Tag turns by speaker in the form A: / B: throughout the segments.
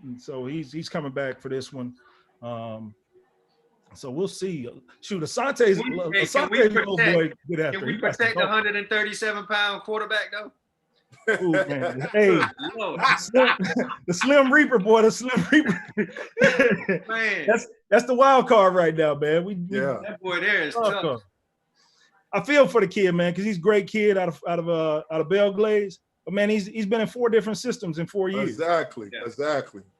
A: And so he's coming back for this one. So we'll see. Shoot, Asante's little boy good after.
B: Can we protect the 137-pound quarterback though?
A: Ooh, man. Hey, the Slim Reaper, boy, the Slim Reaper.
B: Man,
A: that's the wild card right now, man.
B: That boy there is tough.
A: I feel for the kid, man, because he's a great kid out of Belglades. But man, he's been in 4 different systems in 4 years.
C: Exactly.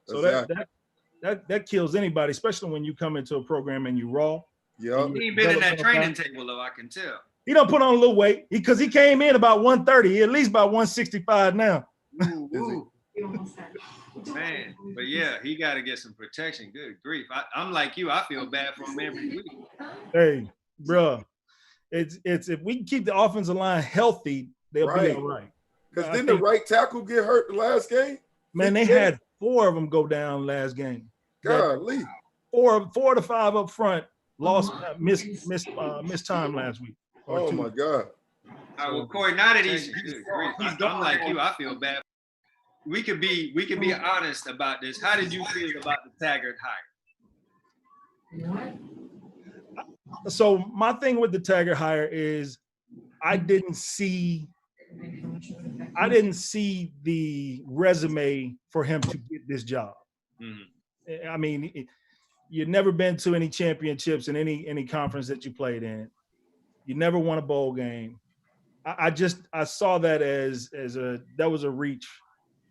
A: So that kills anybody, especially when you come into a program and you raw.
C: Yeah.
B: He ain't been in that training table though, I can tell.
A: He don't put on a little weight because he came in about 130, at least about 165 now.
B: Ooh. Man, but yeah, he got to get some protection. Good grief. I'm like you. I feel bad for him every week.
A: Hey, bro, it's if we can keep the offensive line healthy, they'll be all right.
C: Because didn't the right tackle get hurt the last game?
A: Man, they had 4 of them go down last game.
C: Golly.
A: 4 to 5 up front lost, missed time last week.
C: Oh my God.
B: Well, Corey, now that he's I'm like you, I feel bad. We could be honest about this. How did you feel about the Taggart hire?
A: So my thing with the Taggart hire is I didn't see the resume for him to get this job. Mm-hmm. I mean, you've never been to any championships in any conference that you played in. You never won a bowl game. I saw that as that was a reach.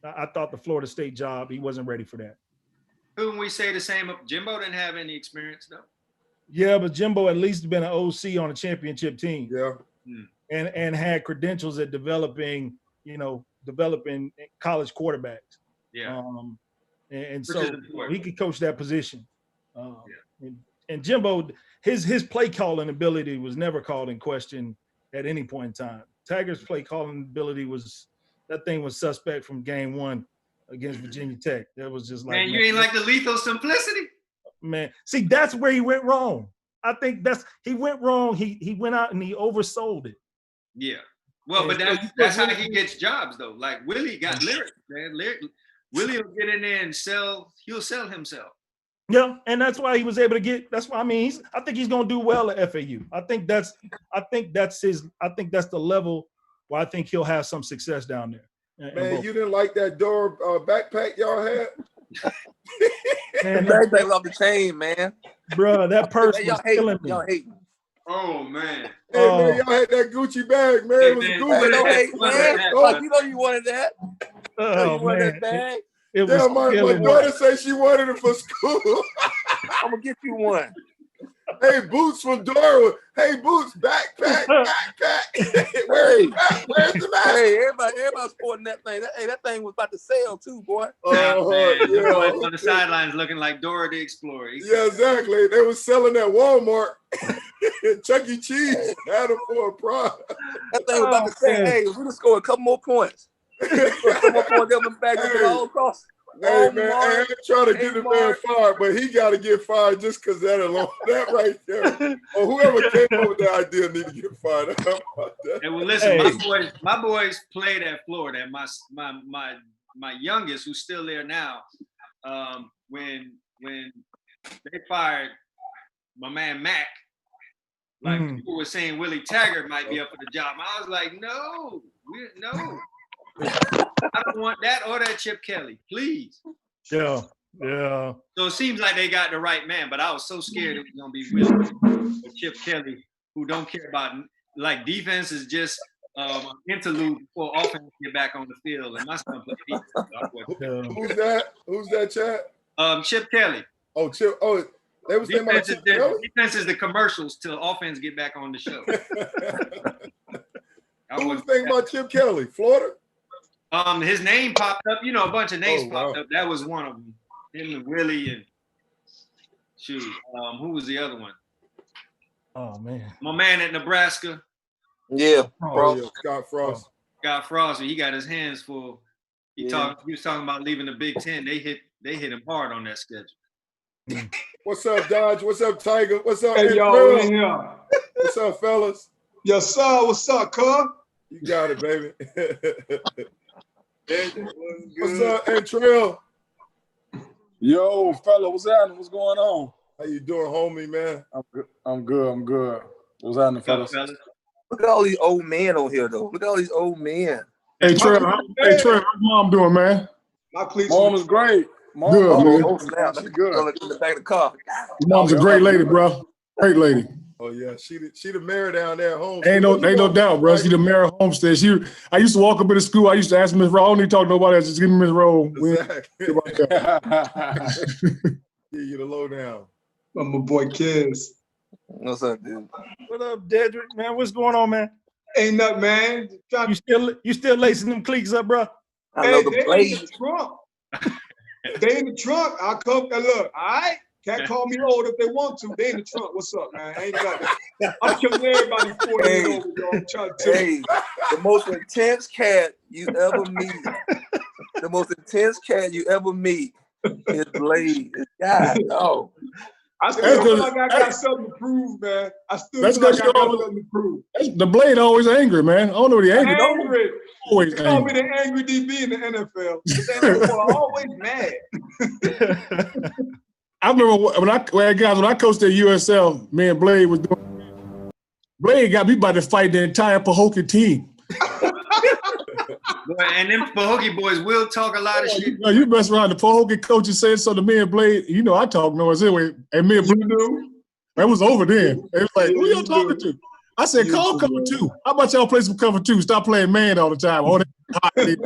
A: I thought the Florida State job, he wasn't ready for that.
B: Couldn't we say the same? Jimbo didn't have any experience though.
A: Yeah, but Jimbo at least been an OC on a championship team.
C: Yeah.
A: And had credentials at developing college quarterbacks.
B: Yeah.
A: And so he could coach that position. And Jimbo, his play calling ability was never called in question at any point in time. Taggart's play calling ability was suspect from game 1 against Virginia Tech. That was just like,
B: man, you ain't like the lethal simplicity.
A: Man, see, that's where he went wrong. I think he went wrong. He went out and he oversold it.
B: Yeah. Well, but that's how he gets jobs though. Like Willie got lyrics, man. Willie will get in there and he'll sell himself.
A: Yeah, and that's why he was able to get. That's why I think he's going to do well at FAU. I think that's the level where I think he'll have some success down there.
C: Man, you didn't like that door backpack y'all had?
D: Man, backpack off the chain, man.
A: Bro, that person was killing me.
D: Y'all hating.
B: Oh man.
C: Hey man, y'all had that Gucci bag, man. It was a Gucci
D: bag. Like, you know you wanted that.
A: Oh,
D: you wanted that bag.
C: Yeah, my daughter said she wanted it for school.
D: I'm gonna get you one.
C: Hey, Boots from Dora. Hey, Boots, backpack. Where's the mask?
D: Hey, everybody's sporting that thing. That thing was about to sell too, boy.
B: On the sidelines looking like Dora the Explorer.
C: Yeah, exactly. They was selling at Walmart. Chuck E. Cheese had them for a prize.
D: That thing was about to say, hey, we just score a couple more points. Come up on them back all across.
C: Hey man, I ain't trying to get the man fired, but he got to get fired just because that alone, that right there, or whoever came up with that idea need to get fired.
B: Hey, well, listen, my boys played at Florida, and my youngest, who's still there now, when they fired my man Mac, like people were saying Willie Taggart might be up for the job. I was like, no. I don't want that or that Chip Kelly, please.
A: Yeah.
B: So it seems like they got the right man, but I was so scared it was gonna be Willie or Chip Kelly, who don't care about, like, defense is just interlude before offense get back on the field. And my son played defense.
C: Who's that, Chad?
B: Chip Kelly.
C: Oh, Chip. Oh, they was saying about Chip Kelly?
B: Defense is the commercials till offense get back on the show.
C: Who was thinking about Chip Kelly? Florida?
B: His name popped up. You know, a bunch of names popped up. That was one of them. Him and Willie and who was the other one?
A: Oh man,
B: my man at Nebraska.
D: Yeah,
C: Scott Frost.
B: Scott Frost. He got his hands full. He was talking about leaving the Big Ten. They hit him hard on that schedule.
C: What's up, Dodge? What's up, Tiger? What's up,
E: hey, y'all in here?
C: What's up, fellas?
E: Yes, sir. What's up, cuz?
C: You got it, baby. What's up, Antrell?
D: Yo, fella, what's happening? What's going on?
C: How you doing, homie, man?
D: I'm good. What's happening, fellas?
B: fellas?
D: Look at all these old men on here, though. Look at all these old men.
F: Hey, Trey, how's mom doing, man?
E: My cleats.
D: Mom is great. Mom,
F: Good, man.
D: oh, snap.
C: She good.
D: In the back of the car.
F: Your mom's a great lady, bro. Great lady.
C: Oh yeah, she the mayor down there at home.
F: Ain't no doubt, bro. She the mayor of Homestead. I used to walk up into school. I used to ask Miss Rowe. I don't need to talk to nobody else. Just give me Miss Rowe.
C: Exactly. Give you the lowdown.
E: I'm my boy Kiz.
D: What's up, dude?
A: What up, Dedrick? Man, what's going on, man?
E: Ain't nothing, man.
A: You still lacing them cleats up, bro?
D: I know
E: Hey,
D: the
E: they in
D: blaze.
E: the trunk. They in the trunk. I come and look. All right. Can't call me old if they want to. They in the trunk. What's up, man? Ain't nothing. I'm killing everybody 40 years old, y'all. I'm trying to tell you.
D: Hey, the most intense cat you ever meet. The most intense cat you ever meet is Blaze. God, no.
E: I still feel like I got something to prove, man. I still feel like I got something to prove.
F: The Blade always angry, man. I don't know what he angry.
E: Angry.
F: Always
E: They call me
F: angry.
E: the angry DB in the NFL. They always mad.
F: I remember when I coached at USL, me and Blade was doing. Blade got me about to fight the entire Pahokee team.
B: And them Pahokee boys will talk a lot of shit.
F: You mess around. The Pahokee coaches said so to me and Blade. You know I talk noise anyway. And me and Blade, that was over then. It was like, who y'all talking to? I said, call cover 2. How about y'all play some cover 2? Stop playing man all the time. And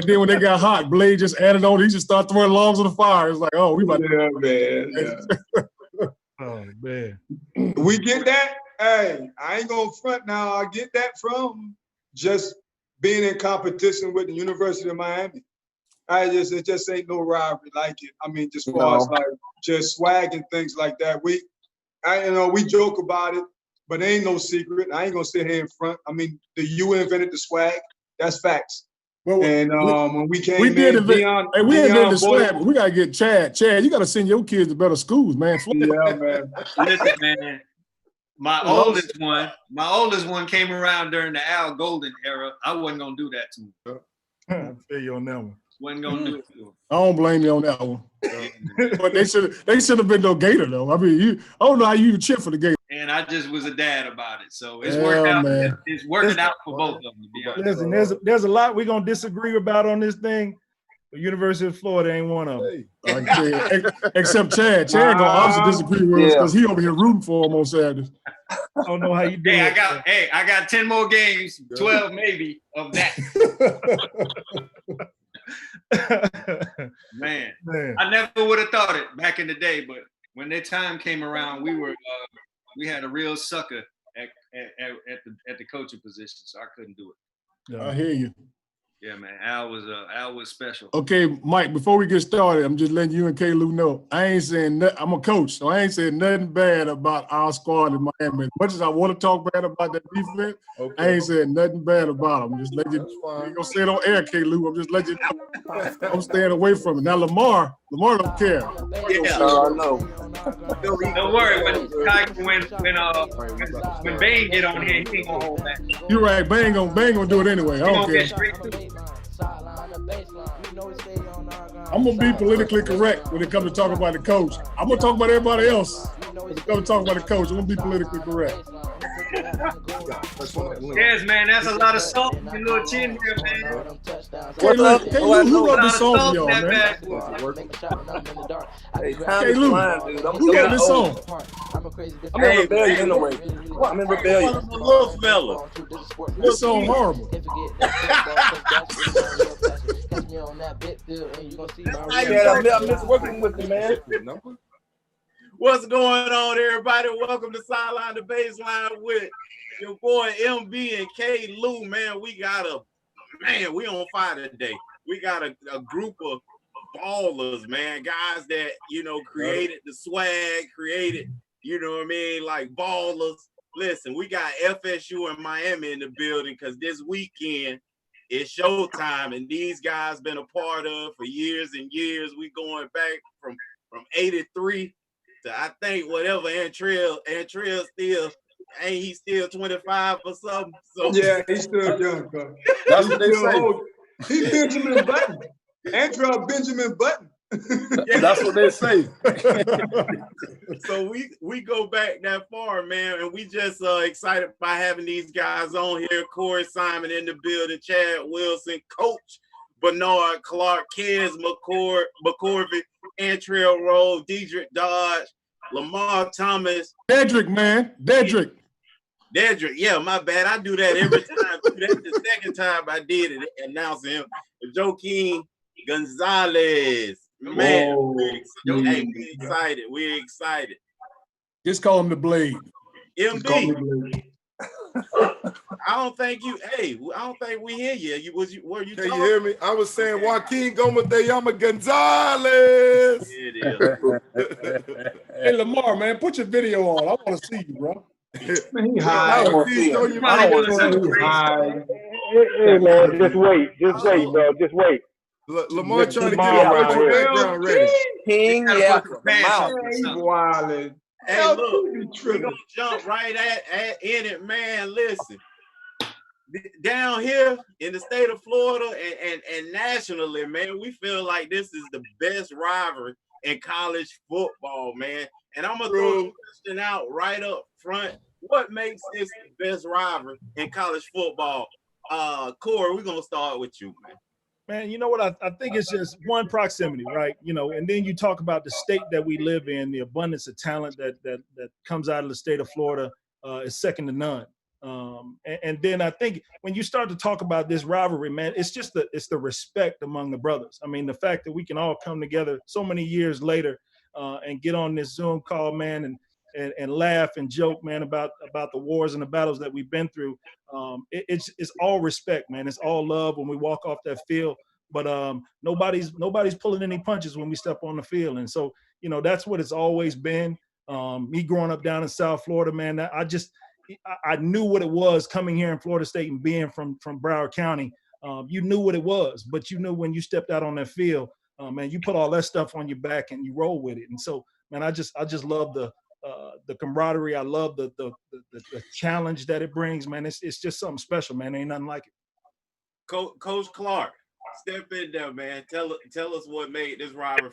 F: then when they got hot, Blade just added on. He just started throwing logs on the fire. It's like, oh, we about
E: to. Man. Yeah.
A: Oh, man.
E: We get that. Hey, I ain't going to front now. I get that from just being in competition with the University of Miami. It just ain't no rivalry like it. I mean, just far as like just swag and things like that. We joke about it. But it ain't no secret. I ain't gonna sit here in front. I mean, the U invented the swag. That's facts.
F: Well,
E: and when we came
F: we did
E: in,
F: we invented the swag. You gotta get Chad. Chad, you gotta send your kids to better schools, man.
E: Yeah, man.
B: Listen, man. My oldest one came around during the Al Golden era. I wasn't gonna do that to him.
A: I feel you on that one.
B: Wasn't gonna do it to him.
F: I don't blame you on that one. But they should have been no Gator though. I mean, I don't know how you cheer for the Gator.
B: And I just was a dad about it, so it's worked out.
F: Man.
B: It's working out for both of them. To be honest.
A: Listen, there's a lot we're gonna disagree about on this thing. The University of Florida ain't one of them.
F: Except Chad. Chad gonna obviously disagree with us because he over here rooting for him on Saturdays.
A: I don't know how you do
B: Hey,
A: it.
B: I got 10 more games, 12 maybe of that. Man, I never would have thought it back in the day, but when that time came around, we had a real sucker at the coaching position, so I couldn't do it.
F: I hear you.
B: Yeah, man, Al was special.
F: Okay, Mike, before we get started, I'm just letting you and K-Lou know, I ain't saying nothing. I'm a coach, so I ain't saying nothing bad about our squad in Miami. As much as I want to talk bad about that defense, I ain't saying nothing bad about them. Just let you know. I ain't gonna say it on air, K-Lou. I'm just letting you know. I'm staying away from it. Now, Lamar don't care.
B: Yeah,
D: I know.
B: Don't worry, when Bane get on here, he ain't gonna hold back.
F: You're right. Bang gonna do it anyway. I don't care. I'm gonna be politically correct when it comes to talking about the coach. I'm gonna talk about everybody else. When it comes to talking about the coach, I'm gonna be politically correct.
B: Yes, man, that's a lot of salt in your little chin here, man.
F: K-Lou, who wrote this song for y'all, man? K-Lou, who wrote this song?
D: I'm in rebellion anyway. I'm in rebellion.
G: Little fella.
F: This song horrible.
D: I miss working with you, man.
G: What's going on, everybody? Welcome to Sideline to Baseline with your boy MB and K. Lou, man. We on fire today. We got a group of ballers, man. Guys that, created the swag, created, like ballers. Listen, we got FSU and Miami in the building because this weekend it's showtime, and these guys been a part of for years and years. We going back from 83 to I think whatever Antrell still ain't he still 25 or something? So
E: yeah, he's still young, bro.
D: That's what they say.
E: He's Benjamin Button. Antrell Benjamin Button.
C: That's what they say.
G: So we go back that far, man, and we just excited by having these guys on here. Corey Simon in the building, Chad Wilson, Coach Bernard Clark, Kez McCorvey, Antrell Rowe, Dedrick Dodge, Lamar Thomas.
F: Dedrick, man. Dedrick,
G: yeah, my bad. I do that every time. That's the second time I did it, announcing him. Joaquin Gonzalez. Man, we're excited. We're excited.
F: Just call him the Blade.
G: MB. I don't think we hear you. Were you
C: Can
G: talking?
C: you hear me? I was saying Joaquin Gomez-Yama Gonzalez.
F: Hey, Lamar, man, put your video on. I want to see you, bro.
E: Man, he high.
H: Hey, man, just wait, bro. Just wait.
C: Lamar trying to get a virtual background ready.
D: King Yapper.
E: Wildin'.
G: Hey, look, we're gonna jump right in it, man. Listen, down here in the state of Florida and nationally, man, we feel like this is the best rivalry in college football, man. And I'm gonna throw the question out right up front. What makes this the best rivalry in college football? Corey, we're gonna start with you, man.
A: Man, you know what? I think it's just one, proximity, right? You know, and then you talk about the state that we live in, the abundance of talent that comes out of the state of Florida is second to none. And then I think when you start to talk about this rivalry, man, it's the respect among the brothers. I mean, the fact that we can all come together so many years later and get on this Zoom call, man, and laugh and joke, man, about the wars and the battles that we've been through. It's all respect, man. It's all love when we walk off that field. But nobody's pulling any punches when we step on the field. And so, you know, that's what it's always been. Me growing up down in South Florida, man, I knew what it was coming here in Florida State and being from Broward County. You knew what it was, but you knew when you stepped out on that field, man, you put all that stuff on your back and you roll with it. And so, man, I just love the camaraderie. I love the challenge that it brings, man. It's just something special, man. Ain't nothing like it.
G: Coach Clark, step in there, man. Tell us what made this rivalry.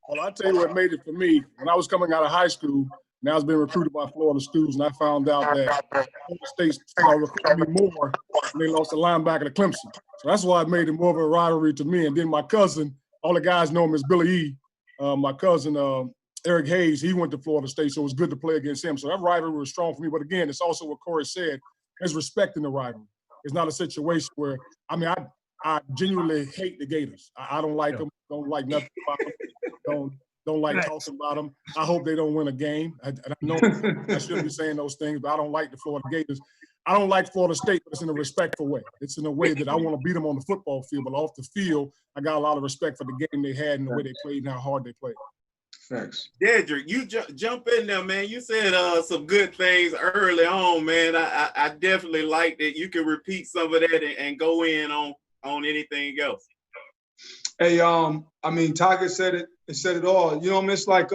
F: Well, I'll tell you what made it for me. When I was coming out of high school, and I was being recruited by Florida schools, and I found out that Florida State started recruiting me more when they lost the linebacker to Clemson. So that's why it made it more of a rivalry to me. And then my cousin, all the guys know him as Billy E. My cousin, Eric Hayes, he went to Florida State, so it was good to play against him. So that rivalry was strong for me. But again, it's also what Corey said, there's respect in the rivalry. It's not a situation where, I genuinely hate the Gators. I don't like them, don't like nothing about them, don't like talking about them. I hope they don't win a game. I know I shouldn't be saying those things, but I don't like the Florida Gators. I don't like Florida State, but it's in a respectful way. It's in a way that I want to beat them on the football field, but off the field, I got a lot of respect for the game they had and the way they played and how hard they played.
E: Thanks.
G: Dedrick, you jump in there, man. You said some good things early on, man. I definitely like that. You can repeat some of that and go in on anything else.
E: Hey, Tiger said it all. You know, it's like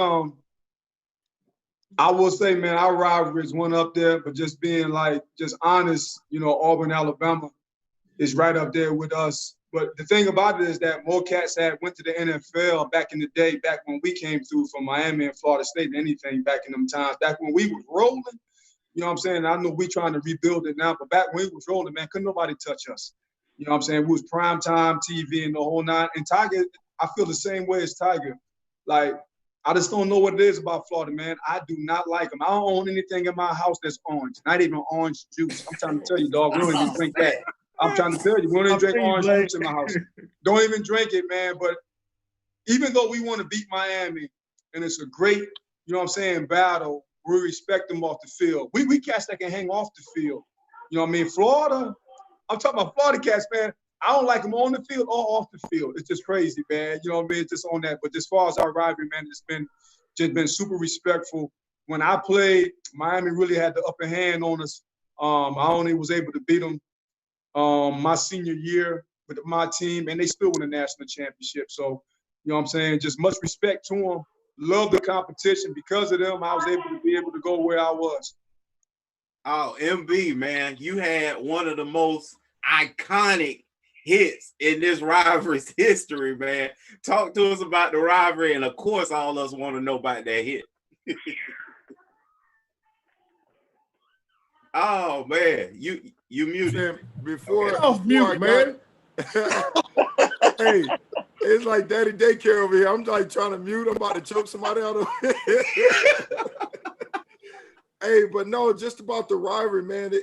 E: I will say, man, our rivalry is one up there, but just being like just honest, you know, Auburn, Alabama is right up there with us. But the thing about it is that more cats went to the NFL back in the day, back when we came through from Miami and Florida State and anything back in them times, back when we was rolling, you know what I'm saying? I know we trying to rebuild it now, but back when we was rolling, man, couldn't nobody touch us. You know what I'm saying? We was primetime TV and the whole nine. And Tiger, I feel the same way as Tiger. Like, I just don't know what it is about Florida, man. I do not like them. I don't own anything in my house that's orange, not even orange juice. I'm trying to tell you, dog, we don't even drink that. I'm trying to tell you, we don't even drink orange juice in my house. Don't even drink it, man. But even though we want to beat Miami, and it's a great, you know what I'm saying, battle, we respect them off the field. We cats that can hang off the field. You know what I mean? Florida, I'm talking about Florida cats, man. I don't like them on the field or off the field. It's just crazy, man. You know what I mean? It's just on that. But as far as our rivalry, man, it's been super respectful. When I played, Miami really had the upper hand on us. I only was able to beat them my senior year with my team, and they still win a national championship. So, you know what I'm saying? Just much respect to them. Love the competition. Because of them, I was able to go where I was.
G: Oh, MB, man, you had one of the most iconic hits in this rivalry's history, man. Talk to us about the rivalry, and of course, all of us want to know about that hit. Oh man, you muted.
C: Before
F: off mute, man.
C: Hey, it's like daddy daycare over here. I'm like trying to mute. I'm about to choke somebody out of Hey, but no, just about the rivalry, man.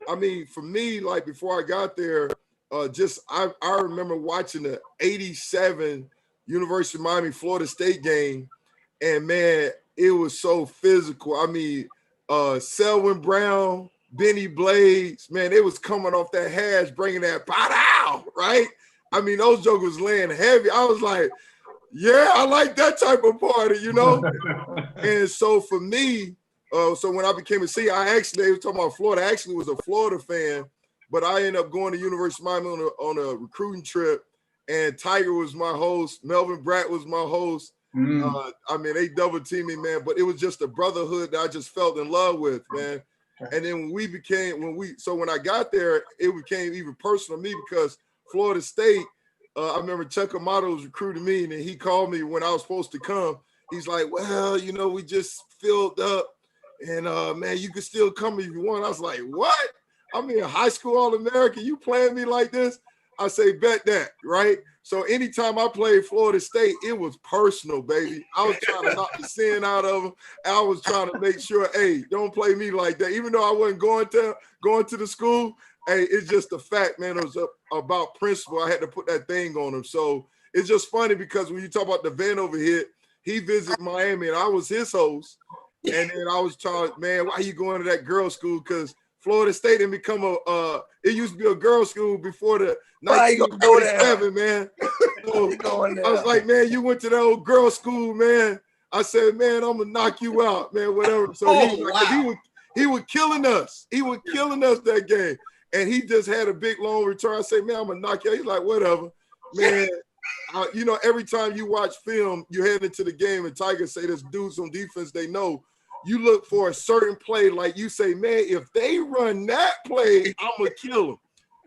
C: I mean, for me, like before I got there, I remember watching the '87 University of Miami Florida State game, and man, it was so physical. I mean, Selwyn Brown, Benny Blades, man, it was coming off that hash, bringing that pow, right? I mean, those jokers laying heavy. I was like, yeah, I like that type of party, you know? And so for me, so when I became a senior, they were talking about Florida. I actually was a Florida fan, but I ended up going to University of Miami on a recruiting trip, and Tiger was my host. Melvin Bratt was my host. I mean, they double teamed me, man, but it was just a brotherhood that I just felt in love with, man. And then when I got there, it became even personal to me because Florida State, I remember Chuck Amato was recruiting me, and then he called me when I was supposed to come. He's like, well, you know, we just filled up, and man, you can still come if you want. I was like, what? I'm in high school All-American. You playing me like this? I say, bet that, right? So anytime I played Florida State, it was personal, baby. I was trying to knock the sin out of them. I was trying to make sure, hey, don't play me like that. Even though I wasn't going to the school, hey, it's just the fact, man. It was about principle. I had to put that thing on him. So it's just funny because when you talk about the Vanover hit, he visited Miami, and I was his host. And then I was trying, man, why you going to that girls' school? Because Florida State didn't become it used to be a girls' school before the 1947, man. So I was like, man, you went to that old girls' school, man. I said, man, I'm gonna knock you out, man, whatever. So he was killing us. He was killing us that game. And he just had a big long return. I say, man, I'm gonna knock you out. He's like, whatever. Man, you know, every time you watch film, you head into the game and Tiger say there's dudes on defense they know. You look for a certain play, like you say, man, if they run that play, I'm going to kill them.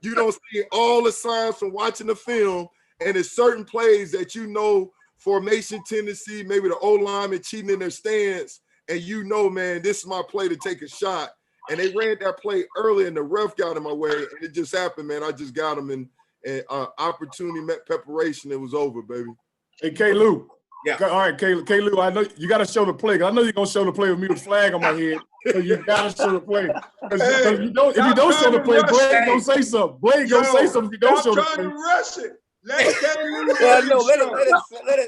C: You don't see all the signs from watching the film, and there's certain plays that you know formation tendency, maybe the O-lineman cheating in their stance, and you know, man, this is my play to take a shot. And they ran that play early, and the ref got in my way, and it just happened, man. I just got him, and opportunity met preparation. It was over, baby.
F: Hey, K-Lou.
G: Yeah.
F: All right, K-Lou, I know you got to show the play. I know you're going to show the play with me with a flag on my head. So you got to show the play. If you don't show the play, Blake going to say something. Blake going to say something if you don't show the play.
E: Trying to rush it. Let it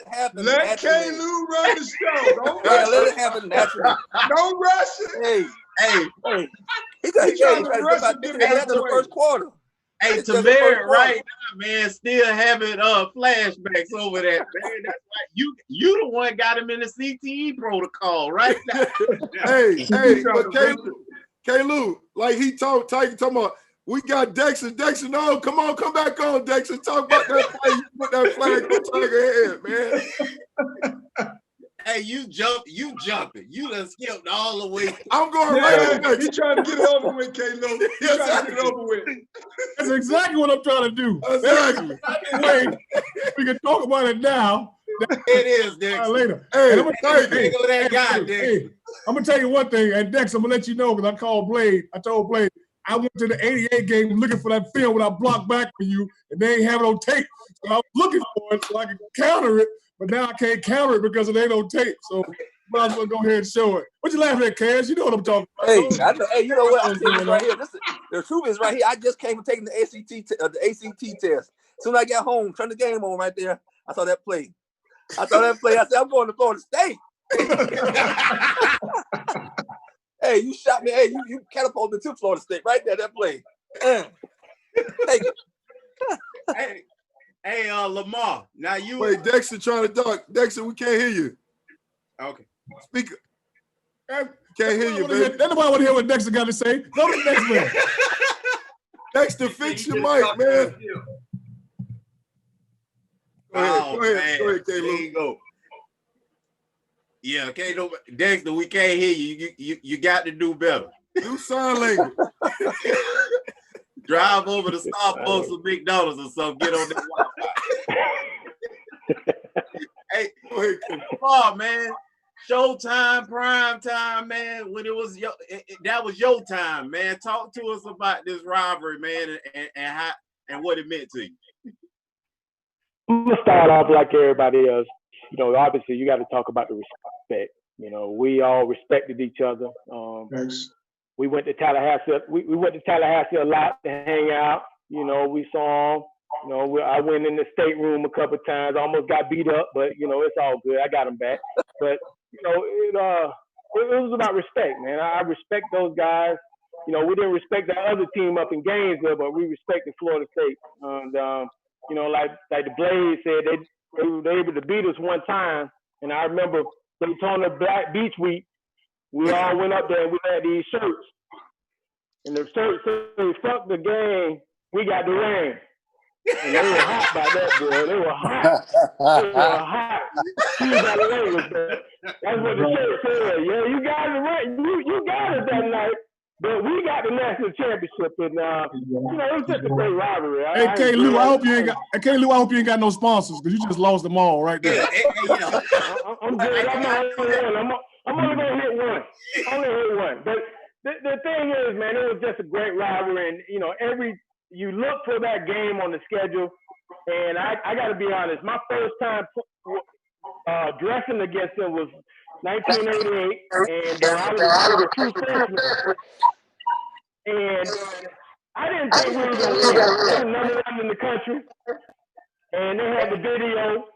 E: happen. Let K-Lou run the show. Don't rush
D: let it happen naturally.
E: Don't rush it.
D: Hey. He trying to rush it after the first quarter.
G: Hey, Tamir, right now, man, still having flashbacks over that, man. That's right. You the one got him in the CTE protocol, right now.
C: hey, but K-Lou, like he talking about, we got Dexter. Dexter, no, come back on, Dexter. Talk about that play. You put that flag on Tiger's head, man.
G: Hey, you jumping. You done skipped all the way.
C: I'm going right on.
E: He trying to get it over with, K-Lou. He trying to get it over with.
F: That's exactly what I'm trying to do.
C: Exactly.
F: We can talk about it now.
G: It is, Dex.
F: Later.
C: Hey,
F: I'm gonna tell you one thing, and Dex, I'm gonna let you know because I told Blade, I went to the 88 game looking for that film when I blocked back for you, and they ain't have it on tape. So I was looking for it so I could counter it. But now I can't counter it because it ain't on tape. So might as well go ahead and show it. What you laughing at, Cash? You know what I'm talking about.
D: Hey, you know what? I'm telling you right here. The truth is right here. I just came from taking the ACT test. As soon as I got home, turned the game on right there. I saw that play. I said, I'm going to Florida State. Hey, you shot me. Hey, you catapulted to Florida State right there. That play.
G: Hey, Lamar. Now you
C: wait. Dexter trying to talk. Dexter, we can't hear you.
G: Okay.
C: Speaker. Can't hear you, baby.
F: Nobody want to hear what Dexter got to say. Go to the next man.
C: Dexter, fix your mic, man. Go ahead,
G: there you go. Yeah, Dexter, we can't hear you. You got to do better.
C: Do sign language.
G: Drive over to Starbucks or McDonald's or something. Get on that Wi-Fi. Hey, come on, man. Showtime, prime time, man. When it was that was your time, man. Talk to us about this rivalry, man, and how and what it meant to you.
H: I'm gonna start off like everybody else. You know, obviously you got to talk about the respect. You know, we all respected each other.
E: Thanks.
H: We went to Tallahassee. We went to Tallahassee a lot to hang out. You know, we saw them. You know, I went in the stateroom a couple of times. Almost got beat up, but you know, it's all good. I got them back. But you know, it was about respect, man. I respect those guys. You know, we didn't respect the other team up in Gainesville, but we respected Florida State. And you know, like the Blaze said, they were able to beat us one time. And I remember Daytona Black Beach Week. We all went up there and we had these shirts. And the shirts said, "Fuck the game, we got the rain." And they were hot by that, boy. They were hot. They were hot. That's what the shirt said. Yeah, you guys are right. You got it that night. But we got the national championship, and you know, it was just a great rivalry.
F: Hey, K. Lou, I hope you ain't got no sponsors because you just lost them all right there.
H: I'm good. I'm only gonna hit one. But the thing is, man, it was just a great rivalry, and you know, you look for that game on the schedule, and I got to be honest. My first time dressing against them was 1988, and I was a true freshman. And I didn't think we were going to win. They were number one in the country, and they had the video.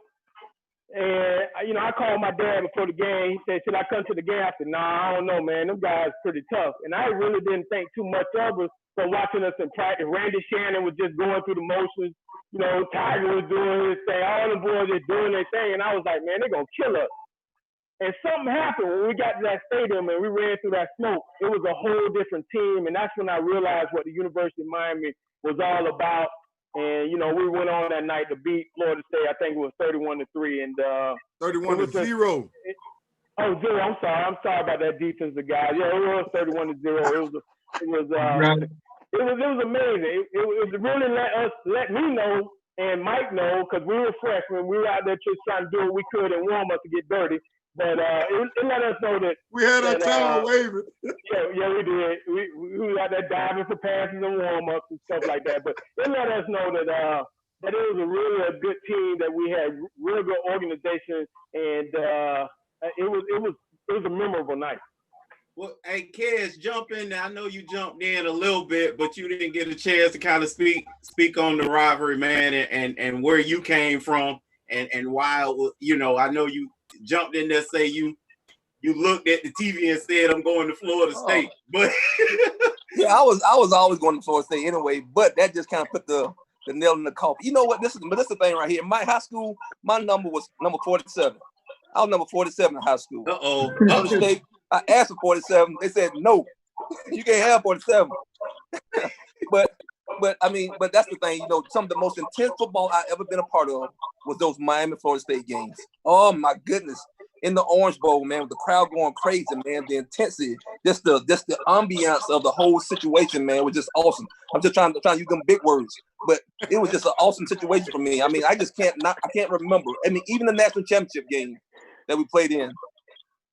H: And you know, I called my dad before the game. He said, "Should I come to the game?" I said, "Nah, I don't know, man. Them guys pretty tough." And I really didn't think too much of us from watching us in practice. Randy Shannon was just going through the motions. You know, Tiger was doing his thing. All the boys just doing their thing. And I was like, man, they're going to kill us. And something happened when we got to that stadium and we ran through that smoke. It was a whole different team. And that's when I realized what the University of Miami was all about. And, you know, we went on that night to beat Florida State. I think it was 31-3. And
C: 31-0.
H: 0. I'm sorry about that defensive guy. Yeah, it was 31-0. It was amazing. It really let me know and Mike know, because we were freshmen. We were out there just trying to do what we could and warm up to get dirty. But it let us know that
C: we had our time waving.
H: Yeah, we did. We were out there diving for passes and warm ups and stuff like that. But it let us know that it was a good team, that we had real good organization, and it was a memorable night.
G: Well, hey, Kez, jump in there. I know you jumped in a little bit, but you didn't get a chance to kind of speak on the rivalry, man, and where you came from and why, you know, I know you jumped in there, say you looked at the TV and said, "I'm going to Florida State." But
D: yeah, I was always going to Florida State anyway, but that just kind of put the nail in the coffin. You know what? This is the thing right here. In my high school, my number was number 47. I was number 47 in high school. Florida State, I asked for 47. They said, "No, you can't have 47." But that's the thing. You know, some of the most intense football I ever been a part of was those Miami Florida State games. Oh my goodness! In the Orange Bowl, man, with the crowd going crazy, man, the intensity, just the ambiance of the whole situation, man, was just awesome. I'm just trying to use them big words, but it was just an awesome situation for me. I mean, I can't remember. I mean, even the national championship game that we played in,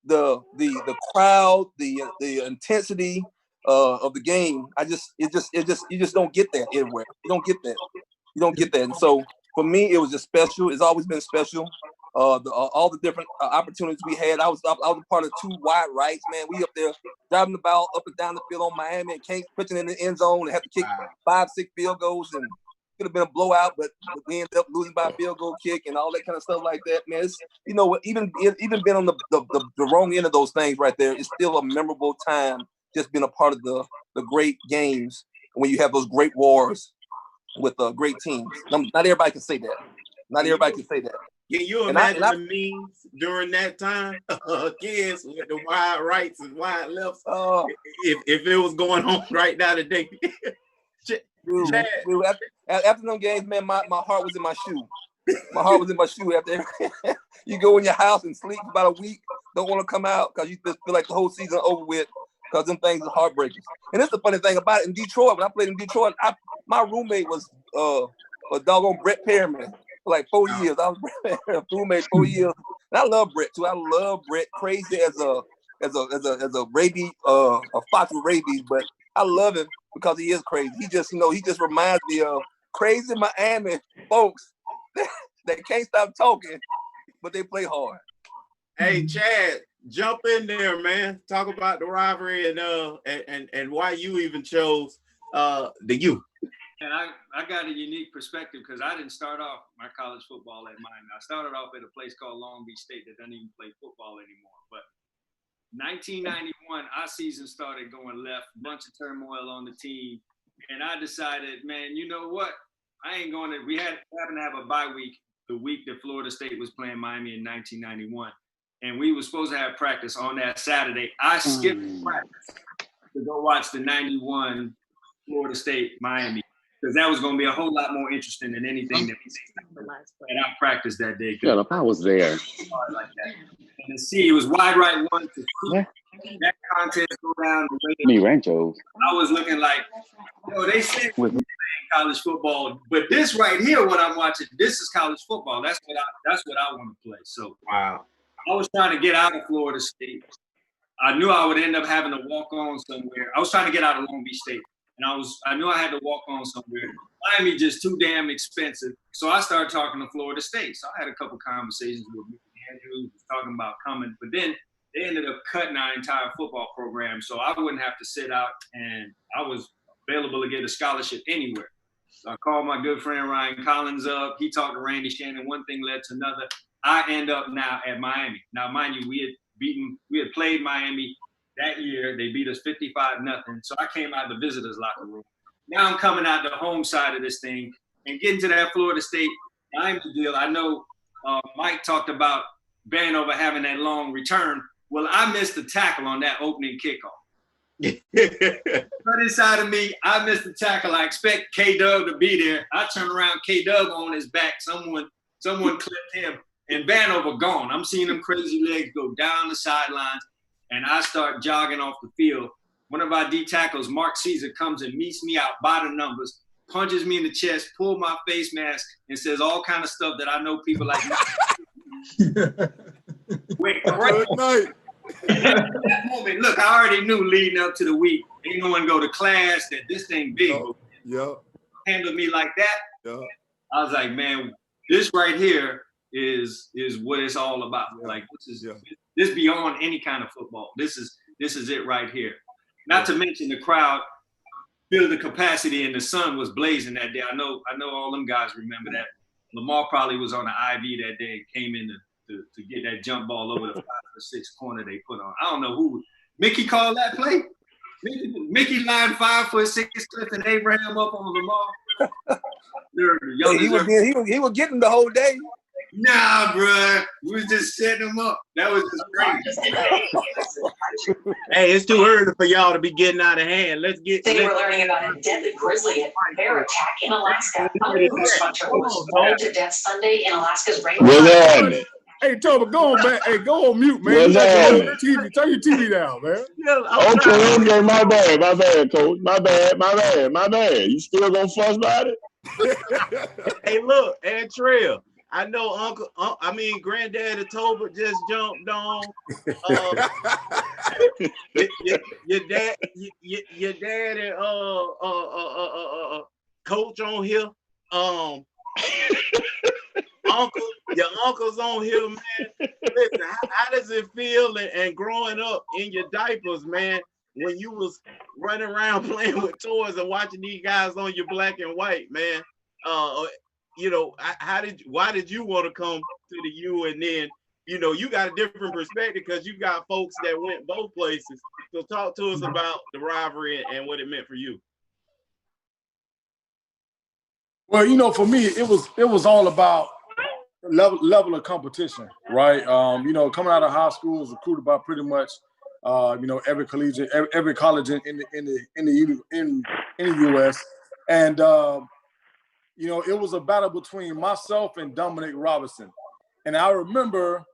D: the crowd, the intensity of the game, you just don't get that anywhere. You don't get that. And so for me, it was just special. It's always been special. All the different opportunities we had. I was a part of 2 wide rights, man. We up there driving the ball up and down the field on Miami and Kings, pitching in the end zone and had to kick 5-6 field goals, and could have been a blowout, but we ended up losing by a field goal kick and all that kind of stuff like that, man. It's, you know, even being on the wrong end of those things right there, it's still a memorable time just being a part of the great games when you have those great wars with great teams. Not everybody can say that. Not everybody can say that.
G: Can you imagine the memes during that time? Kids with the wide rights and wide lefts. If it was going on right now today.
D: Dude, after them games, man, my heart was in my shoe. My heart was in my shoe after you go in your house and sleep for about a week, don't want to come out because you just feel like the whole season over with. because them things are heartbreaking. And that's the funny thing about it in Detroit. When I played in Detroit, my roommate was a doggone Brett Perriman for like 4 years. I was a roommate 4 years. And I love Brett too. I love Brett, crazy as a rabies, a fox with rabies, but I love him because he is crazy. He just reminds me of crazy Miami folks that can't stop talking, but they play hard.
G: Hey, Chad, jump in there, man. Talk about the rivalry and why you even chose the U.
B: And I got a unique perspective because I didn't start off my college football at Miami. I started off at a place called Long Beach State that doesn't even play football anymore. But 1991, our season started going left, bunch of turmoil on the team. And I decided, man, you know what? I ain't going to, we happened to have a bye week the week that Florida State was playing Miami in 1991. And we were supposed to have practice on that Saturday. I skipped practice to go watch the 91 Florida State Miami, because that was going to be a whole lot more interesting than anything that we did. And I practiced that day.
I: Shut up, I was there.
B: Like that. And to see, it was wide right one to see that contest go down the way
I: Me Ranchos.
B: I was looking like, yo, they said we're playing college football, but this right here, what I'm watching, this is college football. That's what I want to play. So
G: wow.
B: I was trying to get out of Florida State. I knew I would end up having to walk on somewhere. I was trying to get out of Long Beach State. And I knew I had to walk on somewhere. Miami just too damn expensive. So I started talking to Florida State. So I had a couple conversations with Andrew, talking about coming. But then they ended up cutting our entire football program. So I wouldn't have to sit out, and I was available to get a scholarship anywhere. So I called my good friend Ryan Collins up. He talked to Randy Shannon. One thing led to another. I end up now at Miami. Now, mind you, we had played Miami that year. They beat us 55-0. So I came out of the visitors' locker room. Now I'm coming out the home side of this thing and getting to that Florida State Miami deal. I know Mike talked about Vanover having that long return. Well, I missed the tackle on that opening kickoff. But inside of me, I missed the tackle. I expect K-Dub to be there. I turn around, K-Dub on his back. Someone clipped him, and Vanover gone. I'm seeing them crazy legs go down the sidelines, and I start jogging off the field. One of our D tackles, Mark Caesar, comes and meets me out by the numbers, punches me in the chest, pulls my face mask, and says all kind of stuff that I know people like me. Wait,
C: Good night.
B: That moment, look, I already knew leading up to the week, ain't no one go to class, that this thing big.
C: Yeah.
B: Handle me like that.
C: Yeah.
B: I was like, man, this right here is what it's all about. Yeah. Like this beyond any kind of football. This is it right here. Not to mention the crowd filled the capacity, and the sun was blazing that day. I know all them guys remember that. Lamar probably was on the IV that day and came in to get that jump ball over the 5 or 6 corner they put on. I don't know who. Mickey called that play? Mickey lined 5 foot 6 Clifton Abraham up on Lamar.
D: He was getting the whole day.
B: Nah, bruh. We was just setting them up. That was just great.
G: Hey, it's too early for y'all to be getting out of hand.
J: Today we're learning about a deadly grizzly bear attack in Alaska. Moose hunter was burned to death Sunday in Alaska's rainforest.
F: Hey, Toby, go on, man. Hey, go on mute, man. Turn your TV down, man.
I: Okay, my bad, Coach. My bad. You still gonna fuss about it?
G: Hey, look, and Trail. I know Granddaddy Tolbert just jumped on. Your dad and Coach on here. Your uncle's on here, man. Listen, how does it feel and growing up in your diapers, man, when you was running around playing with toys and watching these guys on your black and white, man? Why did you want to come to the U? And then, you got a different perspective because you got folks that went both places. So talk to us about the rivalry and what it meant for you.
F: Well, for me, it was all about level of competition, right? Coming out of high school, was recruited by pretty much, every collegiate, every college in the U.S. And it was a battle between myself and Dominic Robinson. And I remember,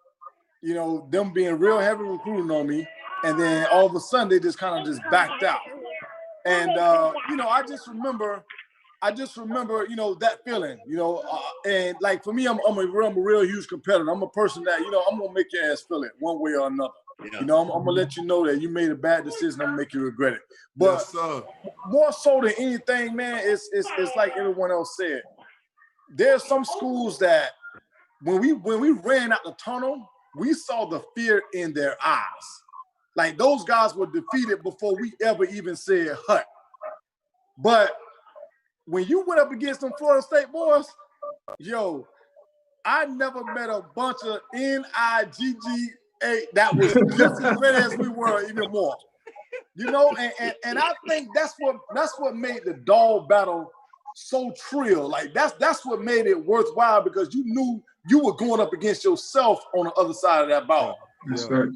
F: them being real heavy recruiting on me. And then all of a sudden they just kind of just backed out. And you know, I just remember, you know, that feeling, you know, and like for me, I'm a real huge competitor. I'm a person that, you know, I'm gonna make your ass feel it one way or another. Yeah. You know, I'm gonna let you know that you made a bad decision. I'm gonna make you regret it. But more so than anything, man, it's like everyone else said. There's some schools that when we ran out the tunnel, we saw the fear in their eyes. Like those guys were defeated before we ever even said hut. But when you went up against them Florida State boys, yo, I never met a bunch of NIGGA that was just as ready as we were, even more. You know, and I think that's what made the dog battle so trill. Like that's what made it worthwhile, because you knew you were going up against yourself on the other side of that ball.
E: That's right.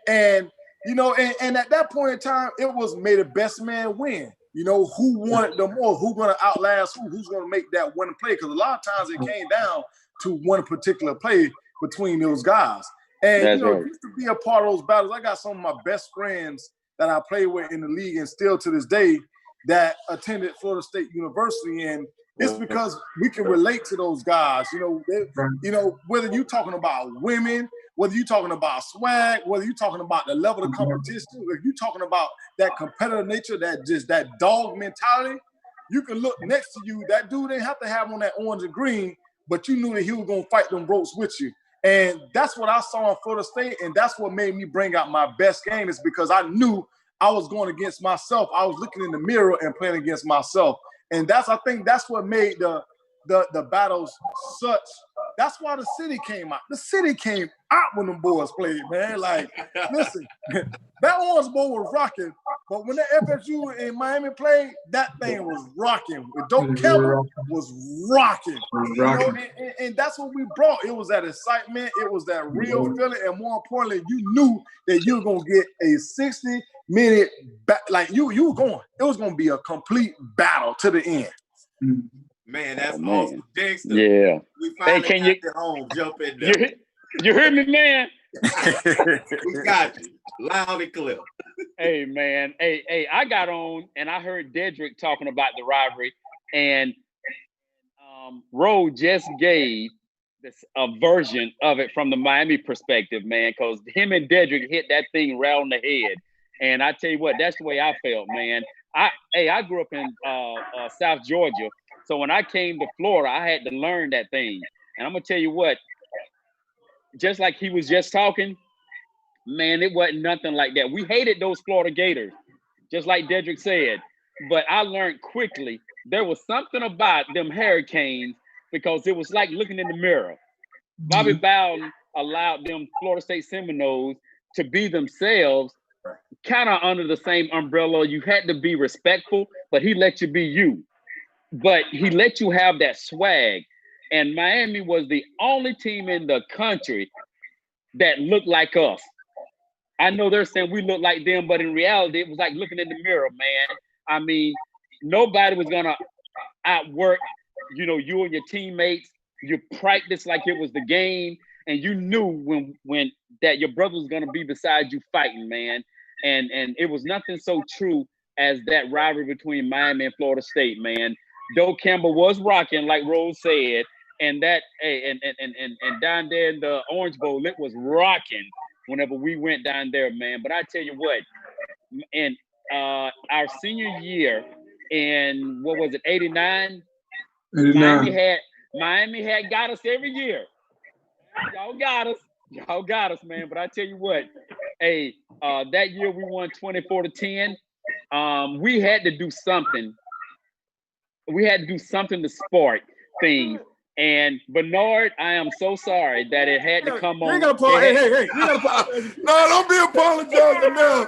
F: And you know, and at that point in time, it was may the best man win. You know, who wanted the more, who's going to outlast who's going to make that winning play. Because a lot of times it came down to one particular play between those guys. And, you know, used to be a part of those battles. I got some of my best friends that I play with in the league and still to this day that attended Florida State University. And it's because we can relate to those guys. You know, whether you're talking about women, whether you're talking about swag, whether you're talking about the level of competition, if you're talking about that competitive nature, that dog mentality, you can look next to you. That dude didn't have to have on that orange and green, but you knew that he was going to fight them ropes with you. And that's what I saw in Florida State, and that's what made me bring out my best game, is because I knew I was going against myself. I was looking in the mirror and playing against myself. And I think that's what made the battles such. That's why the city came out. The city came out when them boys played, man. Like, listen, that Orange Bowl was rocking, but when the FSU in Miami played, that thing was rocking. With Dope Campbell was rocking. You know, and that's what we brought. It was that excitement. It was that real feeling. And more importantly, you knew that you were going to get a 60-minute, like you were going. It was going to be a complete battle to the end.
G: Man, that's awesome. Dexter,
I: yeah.
G: We finally got you home. Jump in there.
I: You heard me, man?
G: We got you. Loud and clear.
I: Hey, man. Hey, I got on and I heard Dedrick talking about the rivalry, and Roe just gave a version of it from the Miami perspective, man, because him and Dedrick hit that thing right on the head. And I tell you what, that's the way I felt, man. I grew up in South Georgia. So when I came to Florida, I had to learn that thing. And I'm going to tell you what, just like he was just talking, man, it wasn't nothing like that. We hated those Florida Gators, just like Dedrick said. But I learned quickly there was something about them Hurricanes, because it was like looking in the mirror. Bobby Bowden allowed them Florida State Seminoles to be themselves, kind of under the same umbrella. You had to be respectful, but he let you be you. But he let you have that swag. And Miami was the only team in the country that looked like us. I know they're saying we look like them, but in reality, it was like looking in the mirror, man. I mean, nobody was going to outwork, you know, you and your teammates. You practiced like it was the game, and you knew when that your brother was going to be beside you fighting, man. And it was nothing so true as that rivalry between Miami and Florida State, man. Doe Campbell was rocking, like Rose said, and that and down there in the Orange Bowl, it was rocking whenever we went down there, man. But I tell you what, in our senior year in what was it, 89? Miami had got us every year. Y'all got us, man. But I tell you what, hey, that year we won 24-10. We had to do something. We had to do something to spark things. And Bernard, I am so sorry that it had to come on.
C: Hey. No, don't be apologizing now.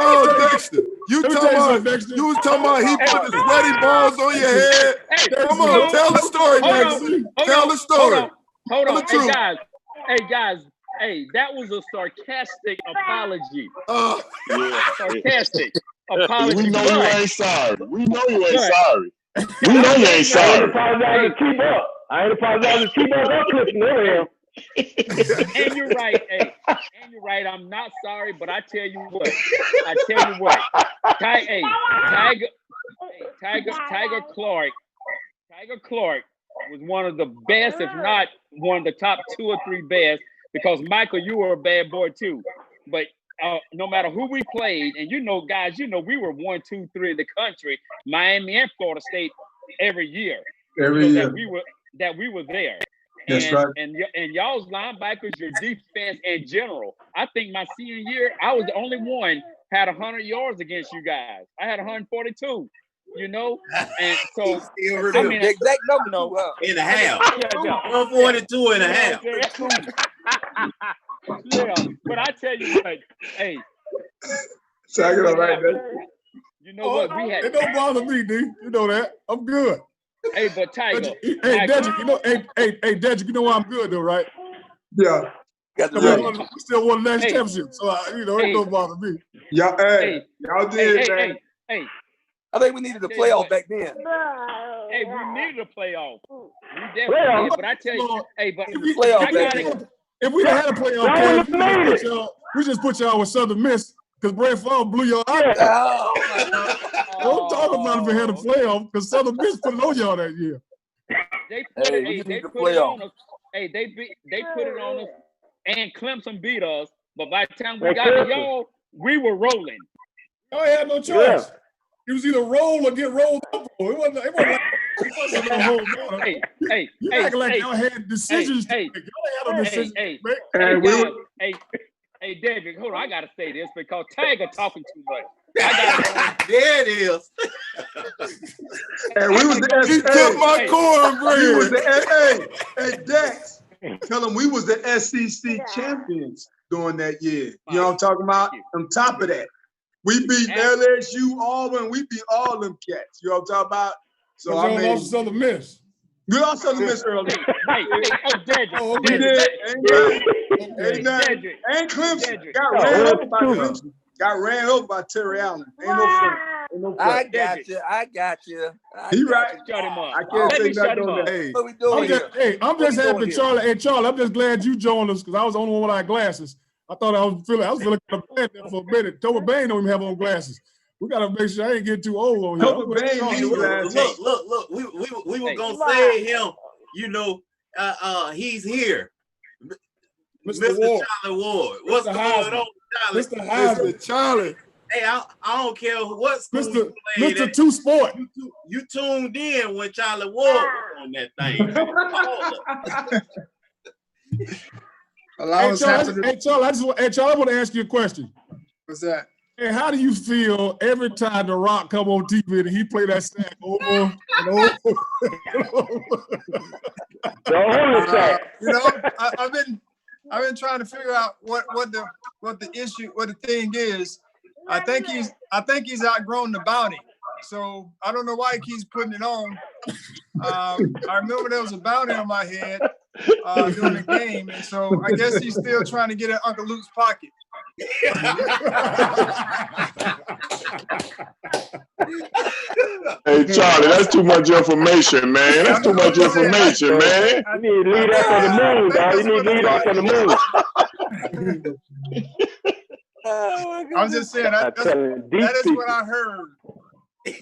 C: Oh, Dexter, you was talking about he put the sweaty balls on your head. Come on, tell the story, Dexter. Tell the story.
I: Hold on. Hey guys. Hey, that was a sarcastic apology. Sarcastic apology. We know you ain't sorry. We know you ain't sorry.
H: I ain't apologizing to T-Buck. I ain't apologizing to T-Buck or Clifton.
I: And you're right, hey. And you're right. I'm not sorry, but I tell you what. Tiger Clark was one of the best, if not one of the top 2 or 3 best. Because Michael, you were a bad boy too. But no matter who we played, and guys, we were 1, 2, 3 in the country, Miami and Florida State every year. That we were there.
E: That's right.
I: And y'all's linebackers, your defense in general. I think my senior year, I was the only one had 100 yards against you guys. I had 142. And so
D: I mean, the exact number, no,
G: in a half. 142 and a half.
I: Yeah, but I tell you what, hey.
E: Tiger, all right, man.
I: You know what? We had.
F: It don't bother me, D. You know that. I'm good.
I: Hey, but Tiger.
F: Hey, Dedrick, hey, Dedrick, you know why I'm good though, right?
E: Yeah.
F: We still won the national championship, so it don't bother me.
E: Y'all did, man.
I: Hey.
D: I think we needed a playoff back then.
I: Hey, we needed a playoff. We definitely did. But I tell you,
F: if we had a playoff, we just put y'all with Southern Miss because Brett Favre blew y'all out. Don't talk about if we had a playoff because Southern Miss put it on y'all that year.
I: They put it on us. Hey, they put it on us, and Clemson beat us. But by the time we got to y'all, we were rolling.
F: Y'all had no choice. It was either roll or get rolled up. It wasn't like you acting like y'all had decisions to make. Y'all had no decisions to make.
I: Hey, David, hold on. I gotta say this because Tiger talking too much.
G: There it is.
E: And we was the
C: He took my cornbread.
E: We was the hey, Dex. Tell him we was the SEC champions during that year. You know what I'm talking about? On top of that. We beat LSU, Auburn. We beat all them cats. You know what I'm talking about? So I mean,
F: lost Southern Miss.
E: We lost Southern Miss early.
I: We
E: did. And Clemson got ran over by Clemson. Got ran over by Terry Allen. Ain't no fun.
D: I got you.
E: He right.
I: Shut him up.
E: I can't say nothing on that.
D: What we doing here?
F: I'm just happy, Charlie. Hey, Charlie, I'm just glad you joined us because I was the only one without glasses. I thought I was feeling kind of bad there for a minute. Toby Bain don't even have on glasses. We gotta make sure I ain't getting too old on here.
E: Toby Bain needs glasses.
G: Look. We were gonna say him. He's here. Mr. Charlie Ward. What's going on, Charlie?
C: Mr. Charlie.
G: Hey, I don't care what school you played
F: Mr.
G: at.
F: Two Sport.
G: You tuned in when Charlie Ward was on that thing.
F: Charlie, I want to ask you a question.
E: What's that?
F: Hey, how do you feel every time The Rock come on TV and he play that sack over and over?
K: I've been trying to figure out what the thing is. I think he's outgrown the bounty. So I don't know why he keeps putting it on. I remember there was a bounty on my head during the game, and so I guess he's still trying to get in Uncle Luke's pocket.
C: Hey, Charlie, that's too much information, man. That's too much information, man.
H: You need to lead off on the moon, dog. You need to lead off on the moon.
K: I'm just saying that is what I heard.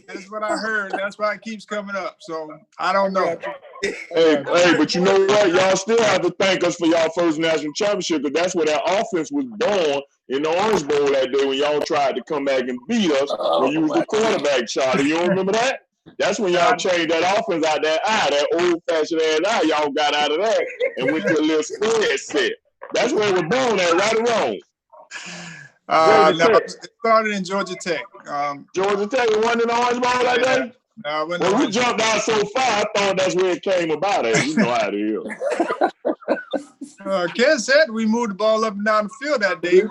K: That's what I heard. That's why it keeps coming up. So I don't know.
C: Hey, but you know what? Y'all still have to thank us for y'all first national championship because that's where that offense was born in the Orange Bowl that day when y'all tried to come back and beat us when you was the quarterback, Charlie. You don't remember that? That's when y'all changed that offense out that old-fashioned ass eye y'all got out of that and went to a little spread set. That's where it was born at, right or wrong?
K: No, it started in Georgia Tech.
C: Georgia Tech won in the Orange Bowl that day? When we jumped out so far, I thought that's where it came about. You know how it is.
K: Ken said we moved the ball up and down the field that day.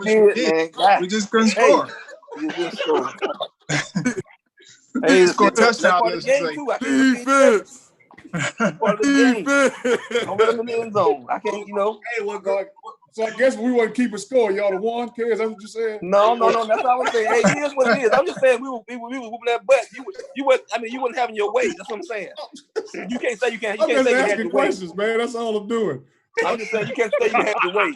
K: We just couldn't score.
D: You just scored.
K: Hey, scored touchdowns.
C: Defense.
D: I'm in the end zone. I can't,
G: Hey, what going?
F: So I guess we wouldn't keep a score. Y'all the one, Kay? Is that what you said?
D: No. That's what I was saying. Hey, it is what it is. I'm just saying we were whooping that butt. You wasn't having your way. That's what I'm saying. You can't say you can't.
F: I'm just asking questions, man. That's all I'm doing.
D: I'm just saying you can't say you had to wait.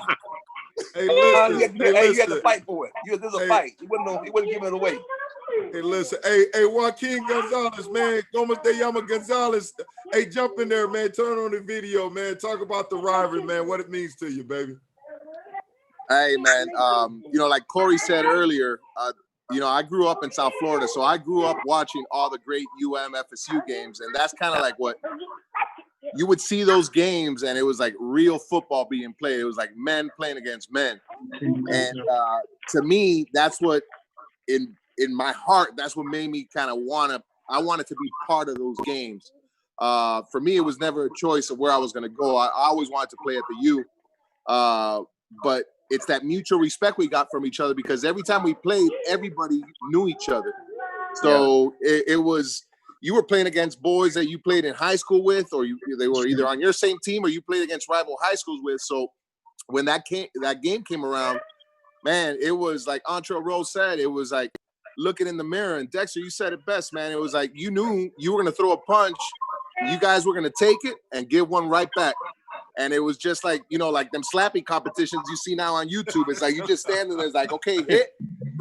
C: Hey, listen.
D: You had to fight for it. There's a fight. He wasn't giving it away.
C: Hey, listen. Hey, Joaquin Gonzalez, man. Gomez de Llama Gonzalez. Hey, jump in there, man. Turn on the video, man. Talk about the rivalry, man. What it means to you, baby.
L: Hey, man. Like Corey said earlier, I grew up in South Florida, so I grew up watching all the great FSU games, and that's kind of like what you would see those games, and it was like real football being played. It was like men playing against men, and to me, that's what in my heart, that's what made me kind of I wanted to be part of those games. For me, it was never a choice of where I was going to go. I always wanted to play at the U, but it's that mutual respect we got from each other because every time we played, everybody knew each other. So it was, you were playing against boys that you played in high school with, or they were either on your same team or you played against rival high schools with. So when that game came around, man, it was like Antrell Rose said, it was like looking in the mirror. And Dexter, you said it best, man. It was like you knew you were going to throw a punch. You guys were going to take it and give one right back. And it was just like, like them slapping competitions you see now on YouTube. It's like you just standing there, it's like, okay, hit.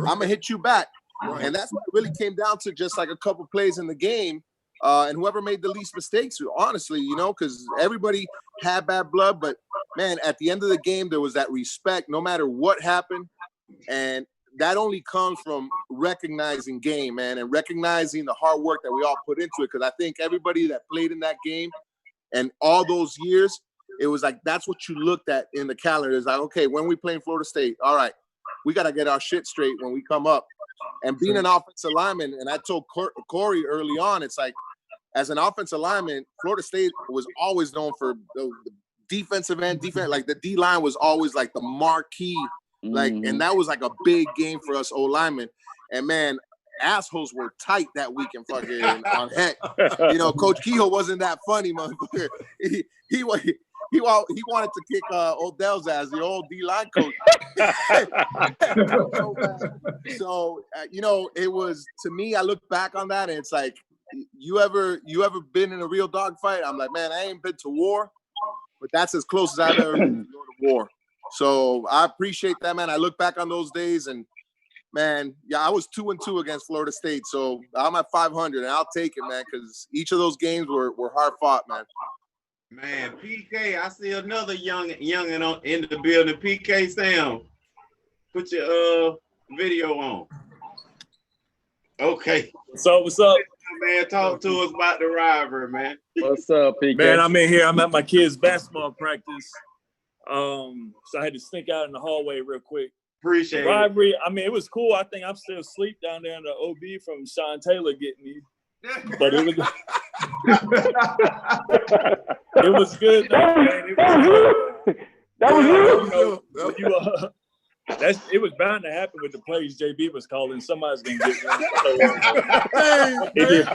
L: I'm going to hit you back. Right. And that's what it really came down to, just like a couple plays in the game. And whoever made the least mistakes, honestly, because everybody had bad blood. But, man, at the end of the game, there was that respect no matter what happened. And that only comes from recognizing game, man, and recognizing the hard work that we all put into it. Because I think everybody that played in that game and all those years, it was like that's what you looked at in the calendar. It's like, okay, when we play in Florida State, all right, we got to get our shit straight when we come up. And being an offensive lineman, and I told Corey early on, it's like, as an offensive lineman, Florida State was always known for the defensive end, like the D-line was always like the marquee, like, and that was like a big game for us O-linemen. And man, assholes were tight that week in fucking on Heck. Coach Kehoe wasn't that funny, motherfucker. He wanted to kick Odell's ass, the old D-line coach. So it was, to me, I look back on that and it's like, you ever been in a real dogfight? I'm like, man, I ain't been to war, but that's as close as I've ever been to go to war. So I appreciate that, man. I look back on those days and, man, I was 2-2 against Florida State. So I'm at 500 and I'll take it, man, because each of those games were hard fought, man.
G: Man, PK, I see another youngin' in the building. PK Sam, put your video on. Okay.
M: So what's up?
G: Man, talk to us about the rivalry, man.
I: What's up, PK?
M: Man, I'm in here. I'm at my kids' basketball practice. So I had to sneak out in the hallway real quick.
G: Appreciate
M: rivalry. I mean, it was cool. I think I'm still asleep down there in the OB from Sean Taylor getting me. But it was it was good though, man.
H: That was you.
M: It was bound to happen with the plays JB was calling. Somebody's gonna get one. It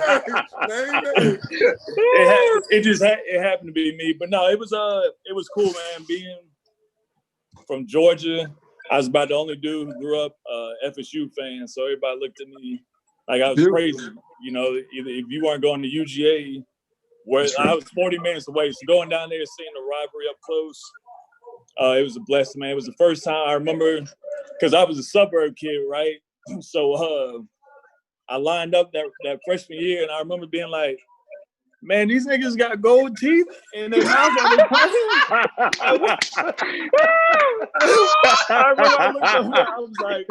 M: happened to be me. But no, it was cool, man. Being from Georgia, I was about the only dude who grew up FSU fan, so everybody looked at me like I was crazy. Either if you weren't going to UGA, where I was 40 minutes away, so going down there seeing the rivalry up close, it was a blessing, man. It was the first time I remember, because I was a suburb kid, right? So I lined up that freshman year, and I remember being like, man, these niggas got gold teeth in their mouth while they playing. I was like,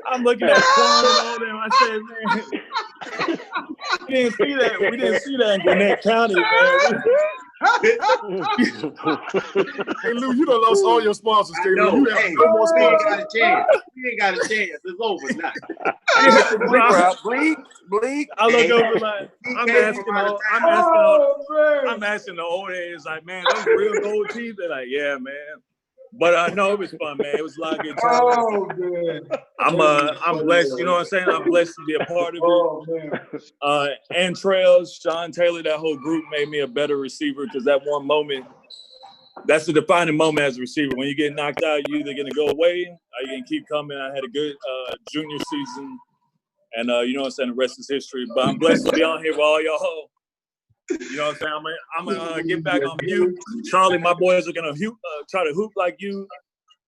M: I'm looking at Quan and all them. I said, man, we didn't see that in Gwinnett County, man.
F: Hey, Lou, you done lost all your sponsors.
G: No,
F: you have no more sponsors.
G: We ain't got a chance. It's over now.
D: Bleak.
M: I look over like I'm asking the old heads like, man, those real gold teeth. They're like, yeah, man. But no, it was fun, man. It was a lot of good times.
E: Oh, man.
M: I'm blessed. You know what I'm saying? I'm blessed to be a part of it. And Trails, Sean Taylor, that whole group made me a better receiver because that one moment, that's the defining moment as a receiver. When you get knocked out, you're either going to go away or you're going to keep coming. I had a good junior season. And you know what I'm saying? The rest is history. But I'm blessed to be on here with all y'all. You know what I'm saying? I'm gonna get back on mute. Charlie, my boys are gonna try to hoop like you,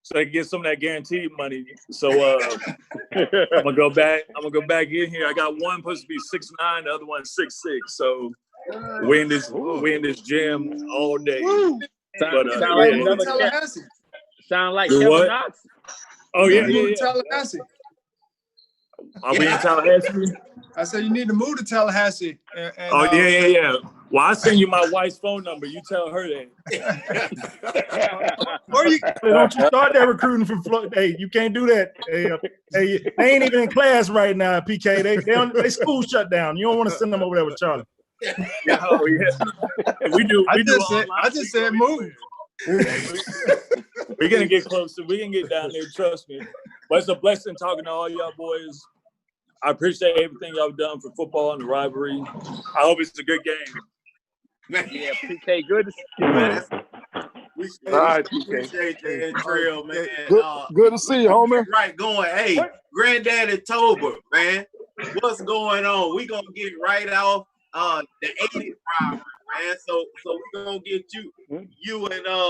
M: so they can get some of that guaranteed money. So I'm gonna go back. I'm gonna go back in here. I got one supposed to be 6'9", the other one 6'6". So we in this gym all day. But
I: sound like another
K: Tallahassee.
I: Sound like
M: Do
I: Kevin
M: what?
I: Knox.
M: Oh yeah,
K: Move
M: yeah,
K: to Tallahassee.
M: Are we in Tallahassee?
K: I said you need to move to Tallahassee.
M: Oh yeah. Well, I send you my wife's phone number. You tell her that.
K: Or you
A: Don't you start that recruiting from Florida. Hey, you can't do that. Hey, they ain't even in class right now, PK. They school shut down. You don't want to send them over there with Charlie.
M: Oh yeah. We do.
K: I just said move.
M: We're gonna get closer. We can get down there. Trust me. But it's a blessing talking to all y'all boys. I appreciate everything y'all done for football and the rivalry. I hope it's a good game.
I: Yeah, PK, good to see you, man.
G: We
C: All right,
G: appreciate you and Trail, man.
F: Good to see you, homie.
G: Right, going. Hey, Granddaddy Tober, man. What's going on? We gonna get right off the 80s rivalry, man. So we gonna get you and who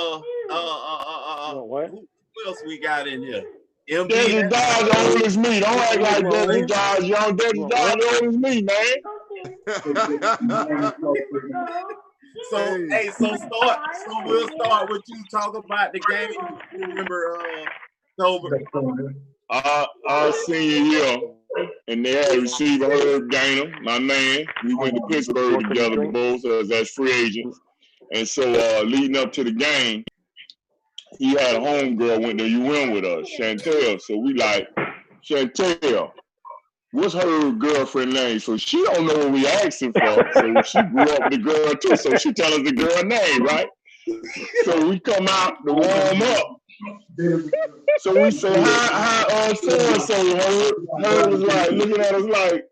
G: else we got in here?
C: Desert Dodge old as me. Don't act like Desert Dodge young. Desert Dodge old as me, man.
G: So we'll start with you. Talk about the game. You remember Tober?
C: Our senior year, and they had receiver Herb Gainer, my man. We went to Pittsburgh together, both as free agents. And so leading up to the game, he had a homegirl went to UM with us, Chantel. So we like, Chantel, what's her girlfriend name? So she don't know what we asking for. So she grew up with the girl too. So she tell us the girl name, right? So we come out to warm up. So we say, hi, so-and-so. Her was like, looking at us like,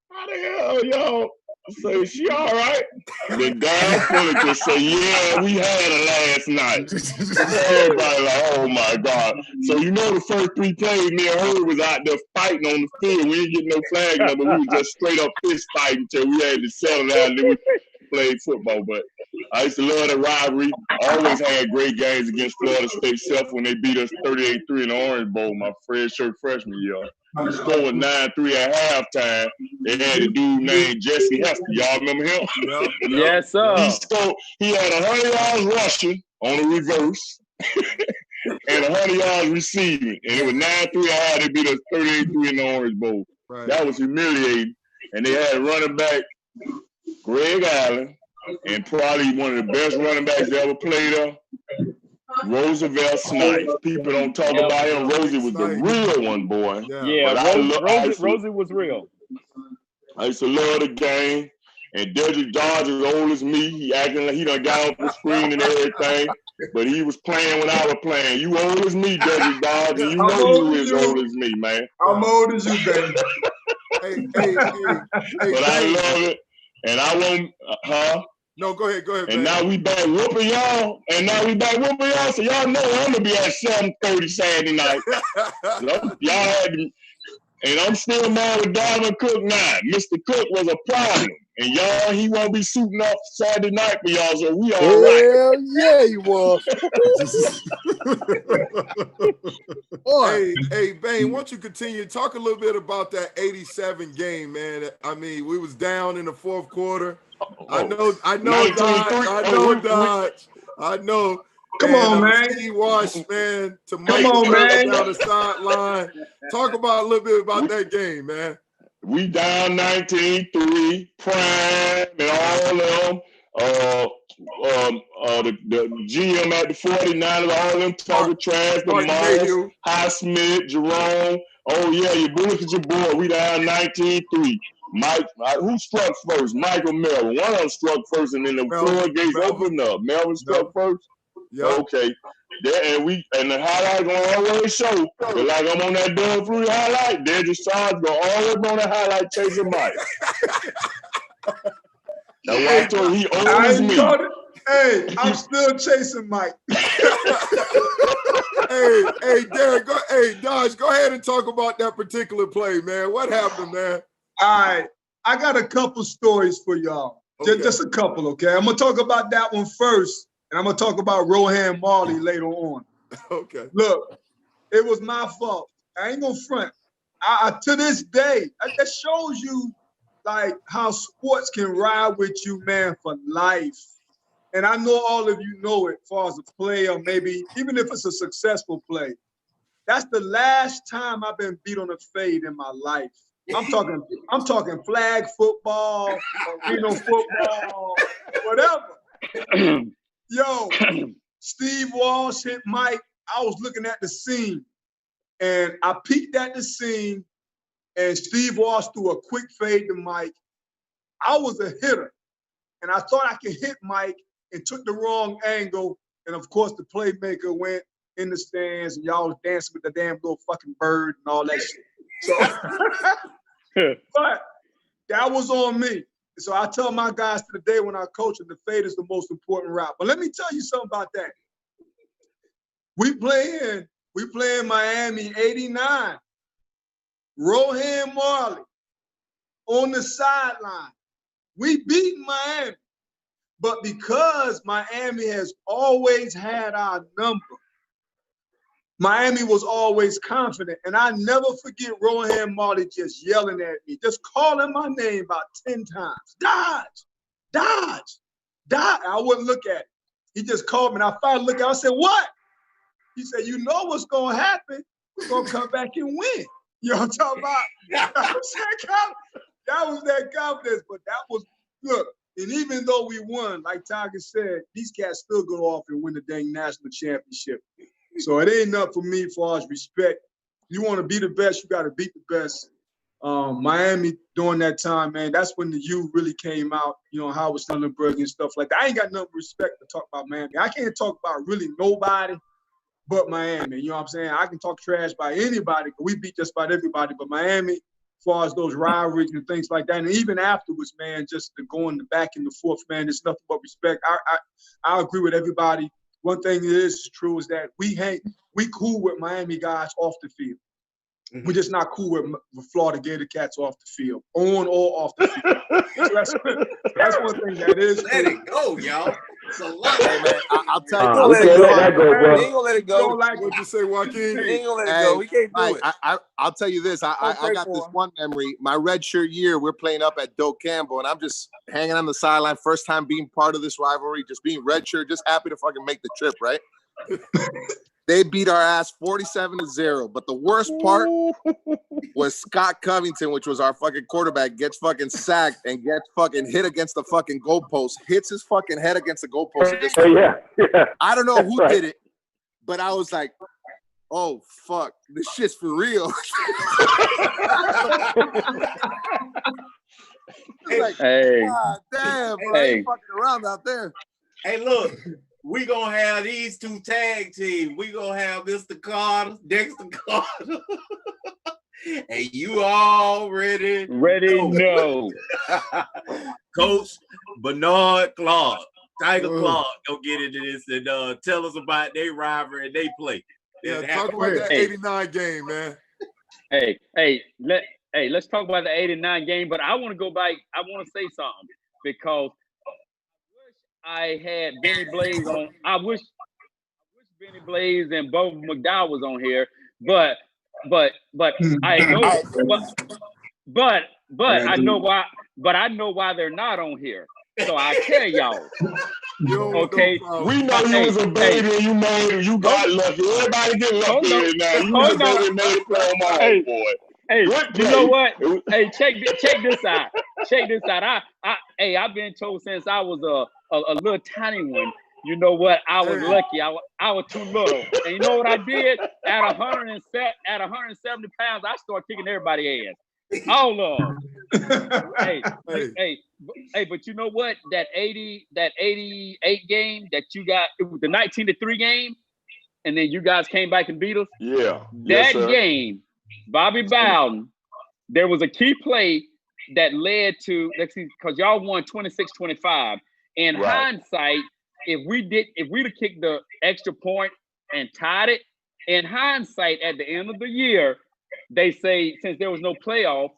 C: how the hell, y'all? I say, she all right? The guy Fullerton say, yeah, we had her last night. Everybody like, oh my God. So you know the first 3 plays, me and her was out there fighting on the field. We didn't get no flag number. We was just straight up fist fighting until we had to settle down. Then we played football. But I used to love the rivalry. Always had great games against Florida State Self when they beat us 38-3 in the Orange Bowl my redshirt freshman year. The score was 9-3 at halftime. They had a dude named Jesse Hester. Y'all remember him?
I: Yes, sir.
C: He had 100 yards rushing on a reverse and 100 yards receiving. And it was 9-3 at half. They beat us 38-3 in the Orange Bowl. Right. That was humiliating. And they had a running back, Greg Allen, and probably one of the best running backs that ever played there, Roosevelt Snipes. People don't talk about him. Rosie was the real one, boy.
I: Yeah, Rosie was real.
C: I used to love the game. And Desert Dodge is old as me. He acting like he done got off the screen and everything. But he was playing when I was playing. You old as me, Desert Dodge, and you know you as old as me, man.
E: I'm old as you, baby.
C: But I love it. And I won't,
E: No, go ahead.
C: And now we back whooping y'all. So y'all know I'm gonna be at 7:30 Saturday night. Y'all had to, and I'm still mad with Dalvin Cook now. Mr. Cook was a problem. And y'all, he won't be suiting up Saturday night for y'all, so we all right.
F: Hell yeah, he was.
C: Hey, Bane, why don't you continue? Talk a little bit about that 87 game, man. I mean, we was down in the fourth quarter. I know, Dodge. I know.
E: Come on, man.
C: Steve Wash, man, to
E: Come
C: Michael
E: on, man.
C: down the sideline. Talk about a little bit about that game, man. We down 19-3, Prime and all of them. The GM at the 49ers, all them talking trash, the Moss, Highsmith, Jerome. Oh yeah, you bullies your boy. We down 19-3. Mike, who struck first? Michael Melvin. One of them struck first, and then the floodgates opened up. Melvin struck first. Yeah. Okay. And the highlights gonna always show. But like I'm on that Doug Flutie highlight, they're just gonna always on that highlight chasing Mike. That's why I told you he owns me.
E: Hey, I'm still chasing Mike.
C: Hey, Derek, Dodge, go ahead and talk about that particular play, man. What happened, man?
E: All right. I got a couple stories for y'all.
C: Okay.
E: Just a couple, okay? I'm gonna talk about that one first, and I'm gonna talk about Rohan Marley later on.
C: Okay.
E: Look, it was my fault. I ain't gonna front. I to this day, that shows you like how sports can ride with you, man, for life. And I know all of you know it as far as a player, maybe even if it's a successful play. That's the last time I've been beat on a fade in my life. I'm talking flag football, arena football, whatever. Yo, Steve Walsh hit Mike. I was looking at the scene, and I peeked at the scene, and Steve Walsh threw a quick fade to Mike. I was a hitter, and I thought I could hit Mike and took the wrong angle. And of course, the playmaker went in the stands, and y'all was dancing with the damn little fucking bird and all that shit. So, but that was on me. So I tell my guys to the day when I coach them, the fade is the most important route. But let me tell you something about that. We play in Miami '89. Rohan Marley on the sideline. We beat Miami. But because Miami has always had our number, Miami was always confident. And I never forget Rohan Marley just yelling at me, just calling my name about 10 times. Dodge, dodge, dodge. I wouldn't look at it. He just called me, and I finally looked at him. I said, what? He said, you know what's going to happen. We're going to come back and win. You know what I'm talking about? That was that confidence. But that was, look, and even though we won, like Tiger said, these cats still go off and win the dang national championship. So it ain't enough for me as far as respect. You want to be the best, you got to beat the best. Miami during that time, man, that's when the U really came out, you know, Howard Stellenberg and stuff like that. I ain't got enough respect to talk about Miami. I can't talk about really nobody but Miami. You know what I'm saying? I can talk trash by anybody, but we beat just about everybody. But Miami, as far as those rivalries and things like that, and even afterwards, man, just to go in the back and the forth, man, there's nothing but respect. I agree with everybody. One thing that is true is that we cool with Miami guys off the field. Mm-hmm. We're just not cool with Florida Gator Cats off the field, on or off the field. So that's one thing that is.
G: Let it go, y'all. It's a lot.
L: Hey, man, I'll tell you.
H: We can't let that go, bro.
D: We ain't gonna let it go.
C: What'd you say, Joaquin?
D: We ain't gonna let it go. We can't do it.
L: I'll tell you this. I got this one memory. My redshirt year, we're playing up at Doak Campbell, and I'm just hanging on the sideline. First time being part of this rivalry, just being redshirt, just happy to fucking make the trip, right? They beat our ass 47-0. But the worst part was Scott Covington, which was our fucking quarterback, gets fucking sacked and gets fucking hit against the fucking goalpost, hits his fucking head against the goalpost. And just,
H: yeah.
L: I don't know who did it, but I was like, oh, fuck, this shit's for real. Like,
I: hey,
L: God damn, bro, they ain't fucking around out there.
G: Hey, look. We gonna have these two tag teams. We gonna have Mr. Carter, Dexter Carter, and you already
I: know.
G: Coach Bernard Clark, Tiger Clark, gonna get into this and tell us about their rivalry and they play.
C: Yeah, talk about that 89 game, man.
I: Let's talk about the 89 game. But I want to go back. I want to say something because I had Benny Blaze on. I wish Benny Blaze and Bo McDowell was on here, but I know, but I know why. But I know why they're not on here. So I tell y'all. Okay,
N: we know you was a baby and you made it. You got lucky. Everybody get lucky now. You was a baby made it play on my own, boy.
I: Hey, you know what? Hey, check this out. Check this out. I've been told since I was a little tiny one. You know what? I was lucky. I was too little. And you know what I did? At 170 pounds, I started kicking everybody's ass. All of them. Hey, but you know what? That 88 game that you got, it was the 19-3 game, and then you guys came back and beat us.
N: Yeah.
I: That game, Bobby Bowden, there was a key play that led to, let's see, because y'all won 26-25. In hindsight, if we'd have kicked the extra point and tied it, in hindsight, at the end of the year, they say since there was no playoff,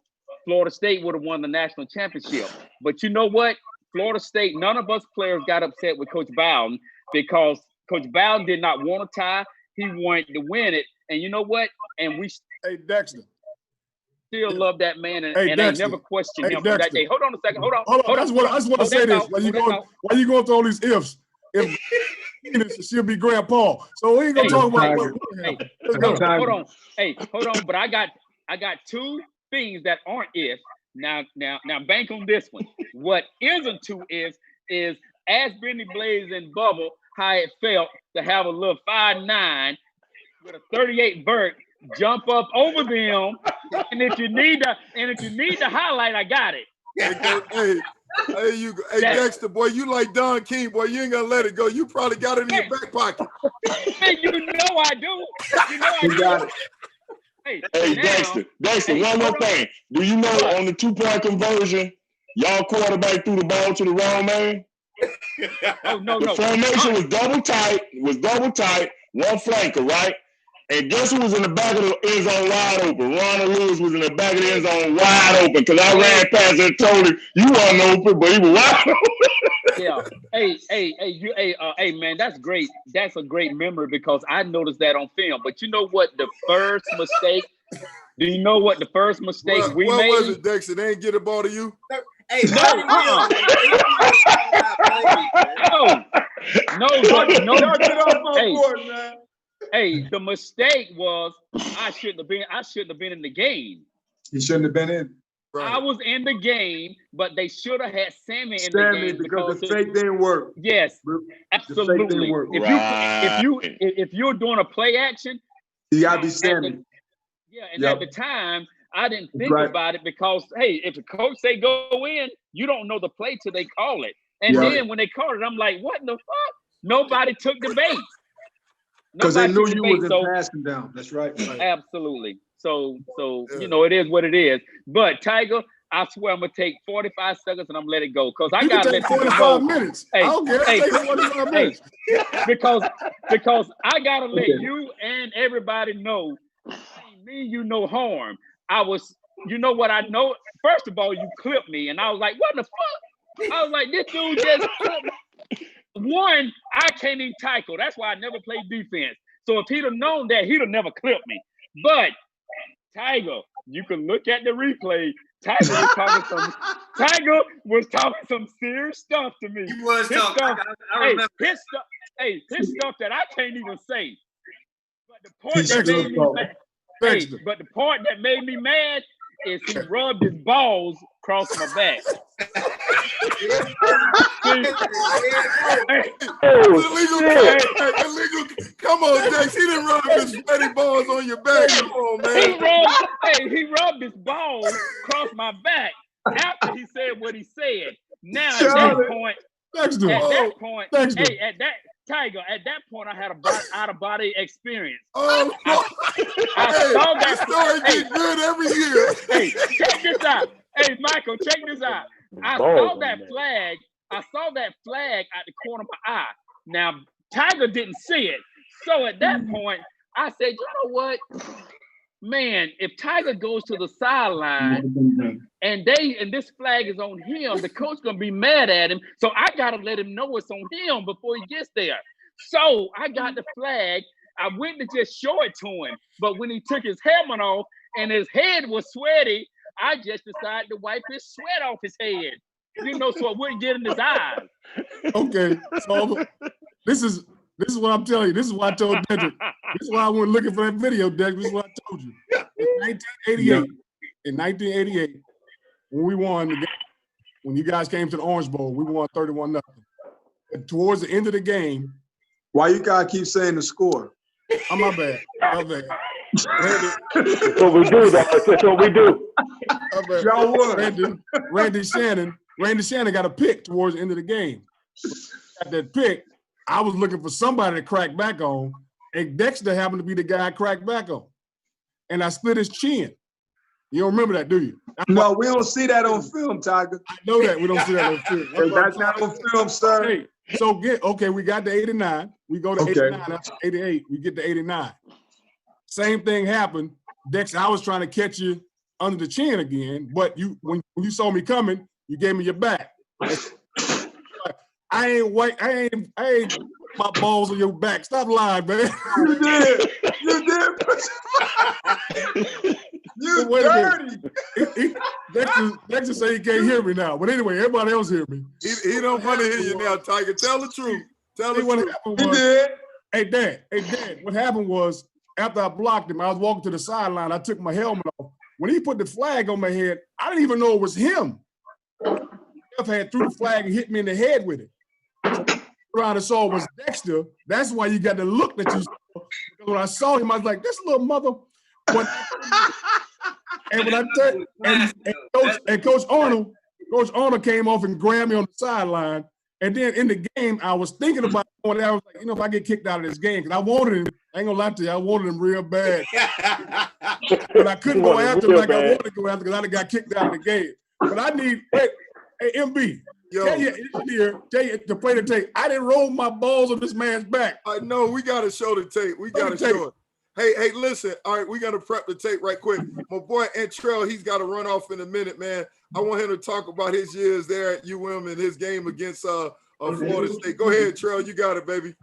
I: Florida State would have won the national championship. But you know what? Florida State, none of us players got upset with Coach Bowden because Coach Bowden did not want to tie. He wanted to win it. And you know what? And we
F: Dexter.
I: Still love that man and
F: Hey,
I: ain't never questioned him from that day. Hold on a second. Hold on.
F: I just want to say this. Why you going through all these ifs? If she'll be Grandpa. So we ain't gonna talk about
I: hold on. Hey, hold on. But I got two things that aren't if. Now bank on this one. What isn't two is ask Brittany Blaze and Bubble how it felt to have a little 5'9" with a 38 vert jump up over them. And if you need to highlight, I got it.
C: Hey, Dexter, boy, you like Don King, boy. You ain't gonna let it go. You probably got it in your back pocket.
I: Hey, you know I do. You know I got it.
N: Hey, Dexter, one more thing. Do you know on the 2-point conversion, y'all quarterback threw the ball to the wrong man?
I: Oh, no.
N: The formation was double tight, one flanker, right? And guess who was in the back of the end zone wide open? Ronald Lewis was in the back of the end zone wide open because I ran past and told him you wasn't open, but he was wide open.
I: Yeah. Hey, man, that's great. That's a great memory because I noticed that on film. But you know what? The first mistake. Do you know what the first mistake we made?
C: What was it, Dexter? They ain't get the ball to you?
B: Hey,
I: Hey, the mistake was I shouldn't have been in the game.
E: He shouldn't have been in.
C: Right.
I: I was in the game, but they should have had Sammy in the game
E: because the fake didn't work.
I: Yes, absolutely. If you're doing a play action,
E: you gotta be Sammy.
I: At the time, I didn't think about it because hey, if the coach say go in, you don't know the play till they call it. And then when they called it, I'm like, what in the fuck? Nobody took the bait.
E: Because they knew you wasn't passing down. That's right.
I: Absolutely. So you know, it is what it is. But Tiger, I swear I'm gonna take 45 seconds and I'm gonna let it go. Because I gotta let
F: 45 minutes.
I: Hey,
F: I don't care. Take 45 minutes.
I: Because I gotta let you and everybody know me you no harm. You know what I know? First of all, you clipped me and I was like, what the fuck? I was like, this dude just clipped me. One, I can't even tackle. That's why I never played defense. So if he'd have known that, he'd have never clipped me. But Tiger, you can look at the replay. Tiger was talking some serious stuff to me.
B: He was talking. I remember.
I: His stuff that I can't even say. But the point that made me mad. But the part that made me mad is he rubbed his balls across my back.
C: Illegal. Come on, Dex. He didn't rub his sweaty balls on your back. Come on, man.
I: He rubbed his balls across my back after he said what he said. Now at that point, Tiger, at that point, I had a out-of-body experience.
C: Oh,
I: I saw that
C: story get good every year.
I: Hey, check this out. Hey, Michael, check this out. I saw that flag at the corner of my eye. Now, Tiger didn't see it. So at that point, I said, you know what? Man, if Tiger goes to the sideline and this flag is on him, the coach gonna be mad at him. So I gotta let him know it's on him before he gets there. So I got the flag. I went to just show it to him. But when he took his helmet off and his head was sweaty, I just decided to wipe his sweat off his head. You know, so it wouldn't get in his eyes.
F: Okay, so this is what I'm telling you. This is why I told Dedrick. This is why I went looking for that video, Dedrick. This is what I told you. In 1988, when we won the game, when you guys came to the Orange Bowl, we won 31-0. And towards the end of the game,
E: why you gotta keep saying the score?
F: Oh, my bad.
H: That's what we do, though. That's what we do.
E: Y'all won.
F: Randy Shannon got a pick towards the end of the game. At that pick, I was looking for somebody to crack back on, and Dexter happened to be the guy I cracked back on. And I split his chin. You don't remember that, do you?
E: No, we don't see that on film, Tiger.
F: I know that we don't see that on film.
E: That's not on film, sir.
F: Hey, so we got to 89. We go to 89 after 88. We get to 89. Same thing happened. Dexter, I was trying to catch you under the chin again, but when you saw me coming, you gave me your back. I ain't my balls on your back. Stop lying, man.
E: You did. You did. You dirty.
F: Dexter say he can't hear me now. But anyway, everybody else hear me.
C: He don't want to hear you now, Tiger. Tell the truth. Tell the truth.
E: He did.
F: Hey, Dad. What happened was, after I blocked him, I was walking to the sideline. I took my helmet off. When he put the flag on my head, I didn't even know it was him. Jeff had threw the flag and hit me in the head with it. So around and saw it was Dexter. That's why you got the look that you saw. Because when I saw him, I was like, this little mother. And when I turned, and Coach Arnold came off and grabbed me on the sideline. And then in the game, I was thinking about going there. I was like, if I get kicked out of this game, because I wanted him, I ain't gonna lie to you, I wanted him real bad. But I couldn't go after him like I wanted to go after because I got kicked out of the game. But I need, hey, MB, tell your engineer, to play the tape. I didn't roll my balls on this man's back.
C: I know, we got to show the tape. We got to show it. Hey, listen. All right, we got to prep the tape right quick. My boy Antrell, he's got to run off in a minute, man. I want him to talk about his years there at UM and his game against Florida State. Go ahead, Trell. You got it, baby.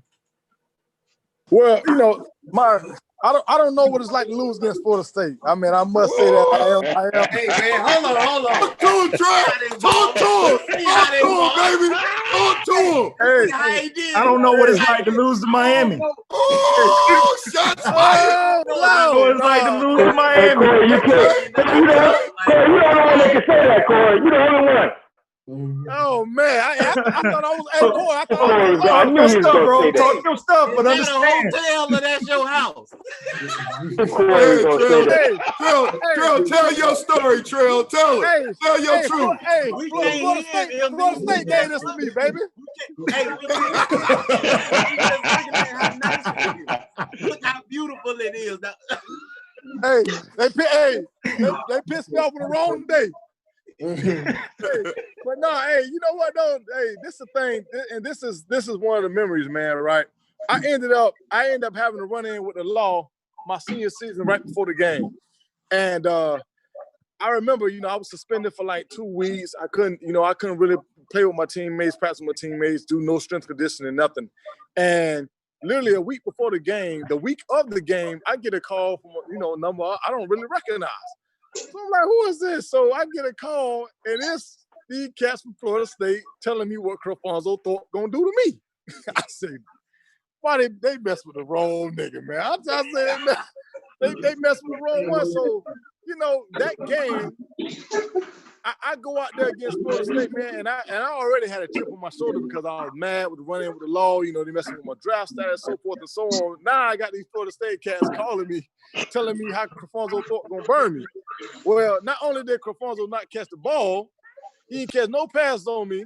O: Well, I don't know what it's like to lose against Florida State. I mean, I must say that I am.
G: Hey, man, hold on.
C: Talk to him, Trell. Talk to him, baby. Talk to him.
A: Hey, I don't know what it's like to lose to Miami.
C: Oh, shots fired.
A: I don't know what it's like to lose to Miami.
H: Hey, Corey, you don't know when they can say that, Corey. You the only one.
O: Oh man, I thought I was Corey. I thought I was
A: talk your stuff, bro. Talk your stuff, but understand.
G: That's a hotel or that's your house.
C: Trell, tell your story, Trell. Tell it. Tell your truth.
O: Hey, Florida State gave this to me, baby.
G: Look how beautiful it is.
O: Hey, they pissed me off on the wrong day. But no, hey, you know what though? Hey, this is the thing, and this is one of the memories, man. Right? I ended up having to run in with the law my senior season right before the game, and I remember, I was suspended for like 2 weeks. I couldn't really play with my teammates, practice with my teammates, do no strength conditioning, nothing. And literally a week before the game, the week of the game, I get a call from a number I don't really recognize. So I'm like, who is this? So I get a call, and it's the cats from Florida State telling me what Crefonso Thorpe gonna do to me. I said, why they mess with the wrong nigga, man? I said, they mess with the wrong one. So, that game, I go out there against Florida State, man, and I already had a chip on my shoulder because I was mad with running with the law, they messing with my draft status, so forth and so on. Now I got these Florida State cats calling me, telling me how Crefonso Thorpe gonna burn me. Well, not only did Crefonso not catch the ball, he didn't catch no pass on me.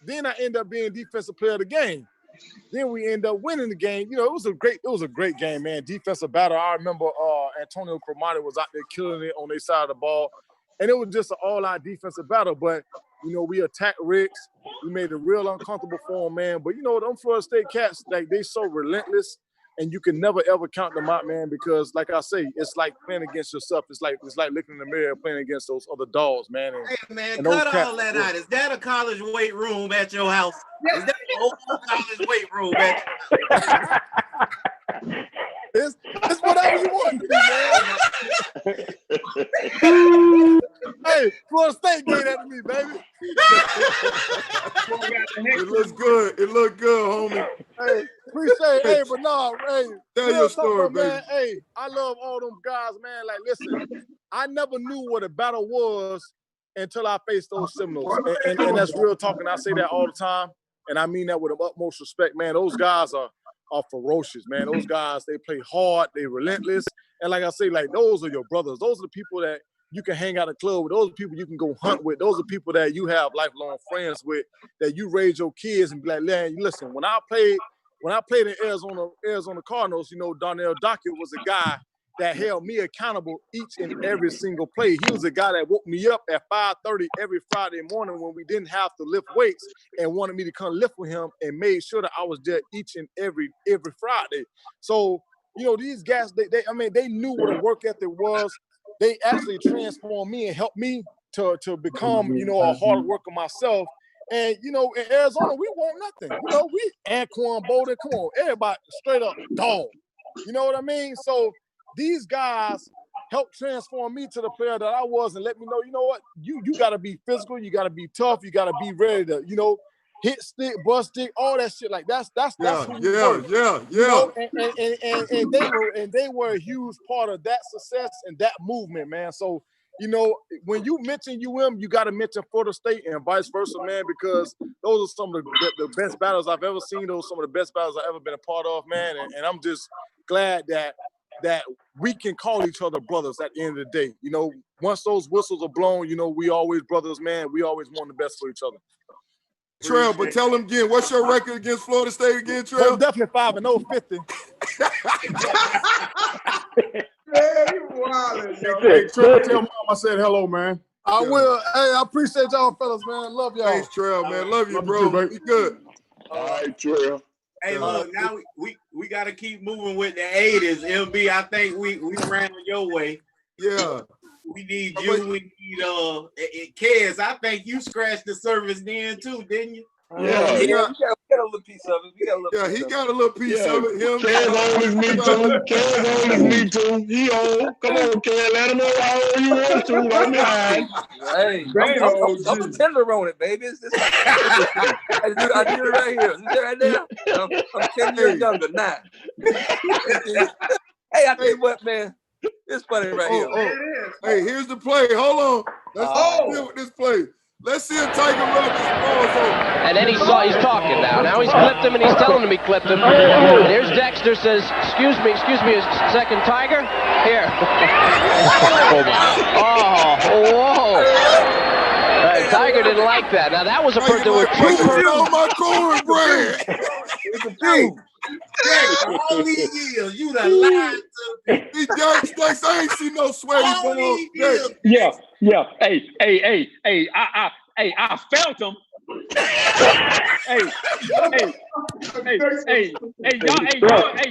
O: Then I end up being defensive player of the game. Then we end up winning the game. It was a great game, man. Defensive battle. I remember Antonio Cromartie was out there killing it on their side of the ball. And it was just an all-out defensive battle. But, we attacked Riggs. We made it real uncomfortable for him, man. But, them Florida State cats, like, they so relentless. And you can never, ever count them out, man, because, like I say, it's like playing against yourself. It's like looking in the mirror playing against those other dogs, man.
G: Hey, man, cut all that out. Is that a college weight room at your house? Is that a whole college weight room at
O: It's whatever you want to be, man. Hey, Florida State gave that to me, baby.
C: It looks good. It looked good, homie.
O: Hey, appreciate it. Hey, but no, hey.
C: Tell your story, baby.
O: Man, hey, I love all them guys, man. Like, listen, I never knew what a battle was until I faced those Seminoles. And that's real talking. I say that all the time. And I mean that with the utmost respect, man. Those guys are ferocious, man. Those guys, they play hard, they relentless. And like I say, like, those are your brothers. Those are the people that you can hang out at a club with. Those are people you can go hunt with. Those are people that you have lifelong friends with, that you raise your kids and be like, man, listen, when I played in Arizona Cardinals, Darnell Dockett was a guy that held me accountable each and every single play. He was a guy that woke me up at 5:30 every Friday morning when we didn't have to lift weights and wanted me to come lift with him and made sure that I was there each and every Friday. So, these guys, they knew what a work ethic was. They actually transformed me and helped me to become, a hard worker myself. And you know, in Arizona, we want nothing. You know, we Anquan Bolden, come on, everybody straight up dog. You know what I mean? So these guys helped transform me to the player that I was and let me know, you know what, you gotta be physical, you gotta be tough, you gotta be ready to, you know, hit stick, bust stick, all that shit. Like that's who you were. You know, and they were a huge part of that success and that movement, man. So, you know, when you mention you got to mention Florida State and vice versa, man, because those are some of the best battles I've ever seen. Those are some of the best battles I've ever been a part of, man. And I'm just glad that we can call each other brothers at the end of the day. You know, once those whistles are blown, you know, we always brothers, man. We always want the best for each other.
C: Trail, but tell them again, what's your record against Florida State again, Trail?
O: Well, definitely 5-0, 50.
F: Hey, Trevor, tell Mom I said hello, man.
O: I will. Hey, I appreciate y'all, fellas, man. Love y'all.
C: Thanks, Trail, man. Love you, bro. Be good.
N: All right, Trail.
G: Hey, look, now we got to keep moving with the 80s. MB, I think we ran your way.
C: Yeah.
G: We need you. We need Kez. I think you scratched the surface then too, didn't you?
D: Yeah, we got a little piece of it.
C: He got a little piece of it.
N: Kez old as me too. Kez old as me too. He old. Come on, Kez. Let him know how old you want to. Don't be hiding.
D: Hey, I'm a tender on it, baby. I did it right here. You see right there? I'm 10 years younger now. Hey, I tell you what, man. It's funny right here.
C: Hey, here's the play. Hold on. Let's deal with this play. Let's see if Tiger rubs his balls over.
P: And then he's talking now. Now he's clipped him and he's telling him he clipped him. And here's Dexter says, excuse me, a second, Tiger. Here. Whoa. Tiger didn't like that. Now that was a person that were two persons.
C: On my cornbread.
G: It's a dude. All these years, you done lied to me.
C: Dex, I ain't seen no sweaty balls.
Q: Yeah. Hey, I felt him.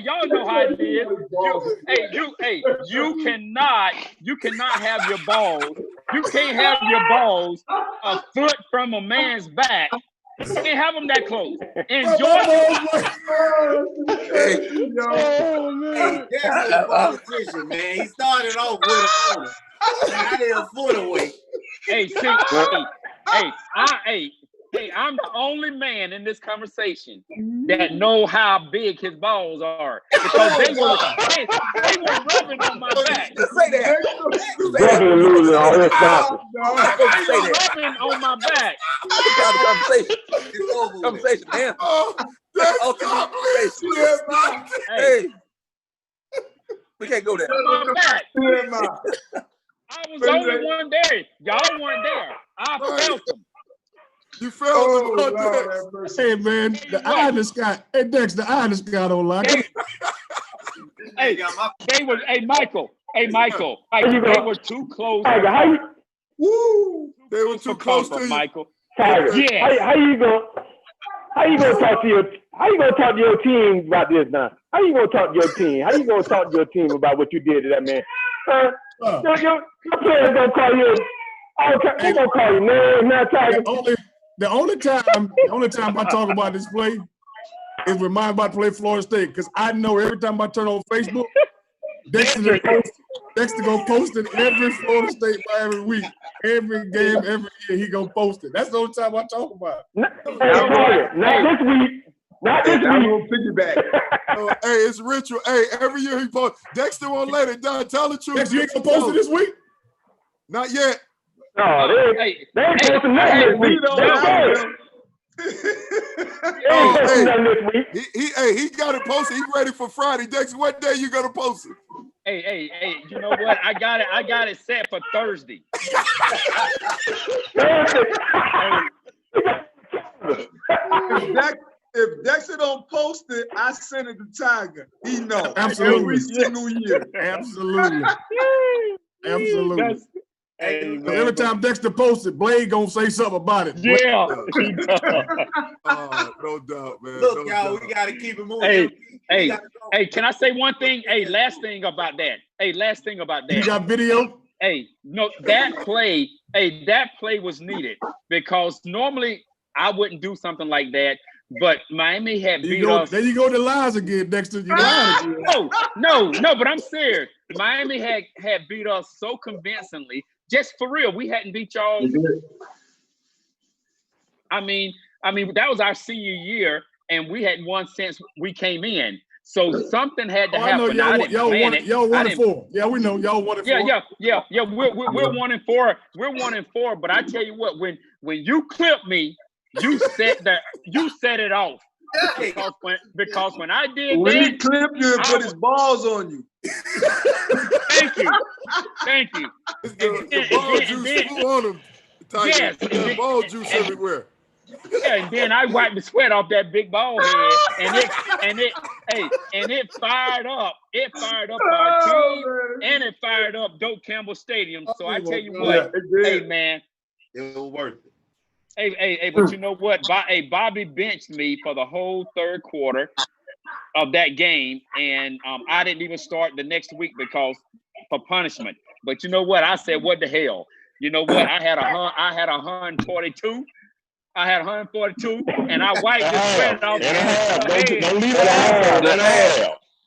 Q: Y'all know how it is. You cannot have your balls. You can't have your balls a foot from a man's back. You can't have them that close. Enjoy.
G: That's a politician, man. He started off with a corner. Now they're a foot away.
Q: I'm the only man in this conversation that know how big his balls are because they were rubbing on my back.
D: Say that.
H: Definitely losing all his confidence.
Q: They were rubbing on my back.
D: Conversation, man.
C: Hey,
D: we can't go there.
Q: On my back. I was the only one there. Y'all weren't there. I felt them.
C: You felt them.
F: Hey, man, the eye in the sky. Hey, Dex, the eye in the sky don't lie.
Q: Michael. They were too close.
H: Tiger,
C: they were too close to you,
Q: Michael.
H: Tiger,
Q: yes.
H: How you gonna talk to your team about this now? How you gonna talk to your team? How you gonna talk to your team about what you did to that man? Your players gonna call you. They gonna call you name now, Tiger.
F: The only time I talk about this play is when I'm about to play Florida State, because I know every time I turn on Facebook, Dexter gonna post it every Florida State by every week, every game, every year he gonna post it. That's the only time I talk about it.
H: Not this week. Not this week.
E: I'm gonna piggyback.
C: Hey, it's ritual. Hey, every year he posts. Dexter won't let it down. Tell the truth.
F: Dexter, you ain't gonna post it this week?
C: Not yet.
H: No, they ain't posting nothing this week.
C: He got it posted. He's ready for Friday. Dexter, what day you gonna post it?
Q: Hey, you know what? I got it set for Thursday.
E: If Dexter don't post it, I send it to Tiger. He know.
F: Absolutely.
E: Every single year.
F: Absolutely. Every time Dexter posts it, Blade gonna say something about it.
Q: Yeah.
C: No doubt, man.
G: Look, y'all, we gotta keep it moving.
Q: Hey, can I say one thing? Hey, last thing about that.
F: You got video?
Q: Hey, no, that play was needed because normally I wouldn't do something like that. But Miami had beat us.
F: There you go, the lies again, Dexter. You lied again.
Q: No, but I'm serious. Miami had beat us so convincingly. Just for real, we hadn't beat y'all. I mean, that was our senior year, and we hadn't won since we came in. So something had to happen.
F: Y'all 1-4. Yeah, we know y'all 1-4.
Q: Yeah. We're 1-4. We're 1-4. But I tell you what, when you clip me, you set it off. Because when I did
E: when
Q: that,
E: he clipped you and put his balls on you.
Q: Thank you.
C: The ball juice flew on him.
Q: Yes,
C: the ball juice everywhere.
Q: Yeah, and then I wiped the sweat off that big ball head, and it fired up. It fired up our team, and it fired up Doak Campbell Stadium. So I tell you what, hey man,
G: it was worth it.
Q: Hey, but you know what? Bobby benched me for the whole third quarter of that game, and I didn't even start the next week for punishment. But you know what? I said, what the hell? You know what? I had 142. I had 142, and I wiped the sweat off.
N: Don't leave it.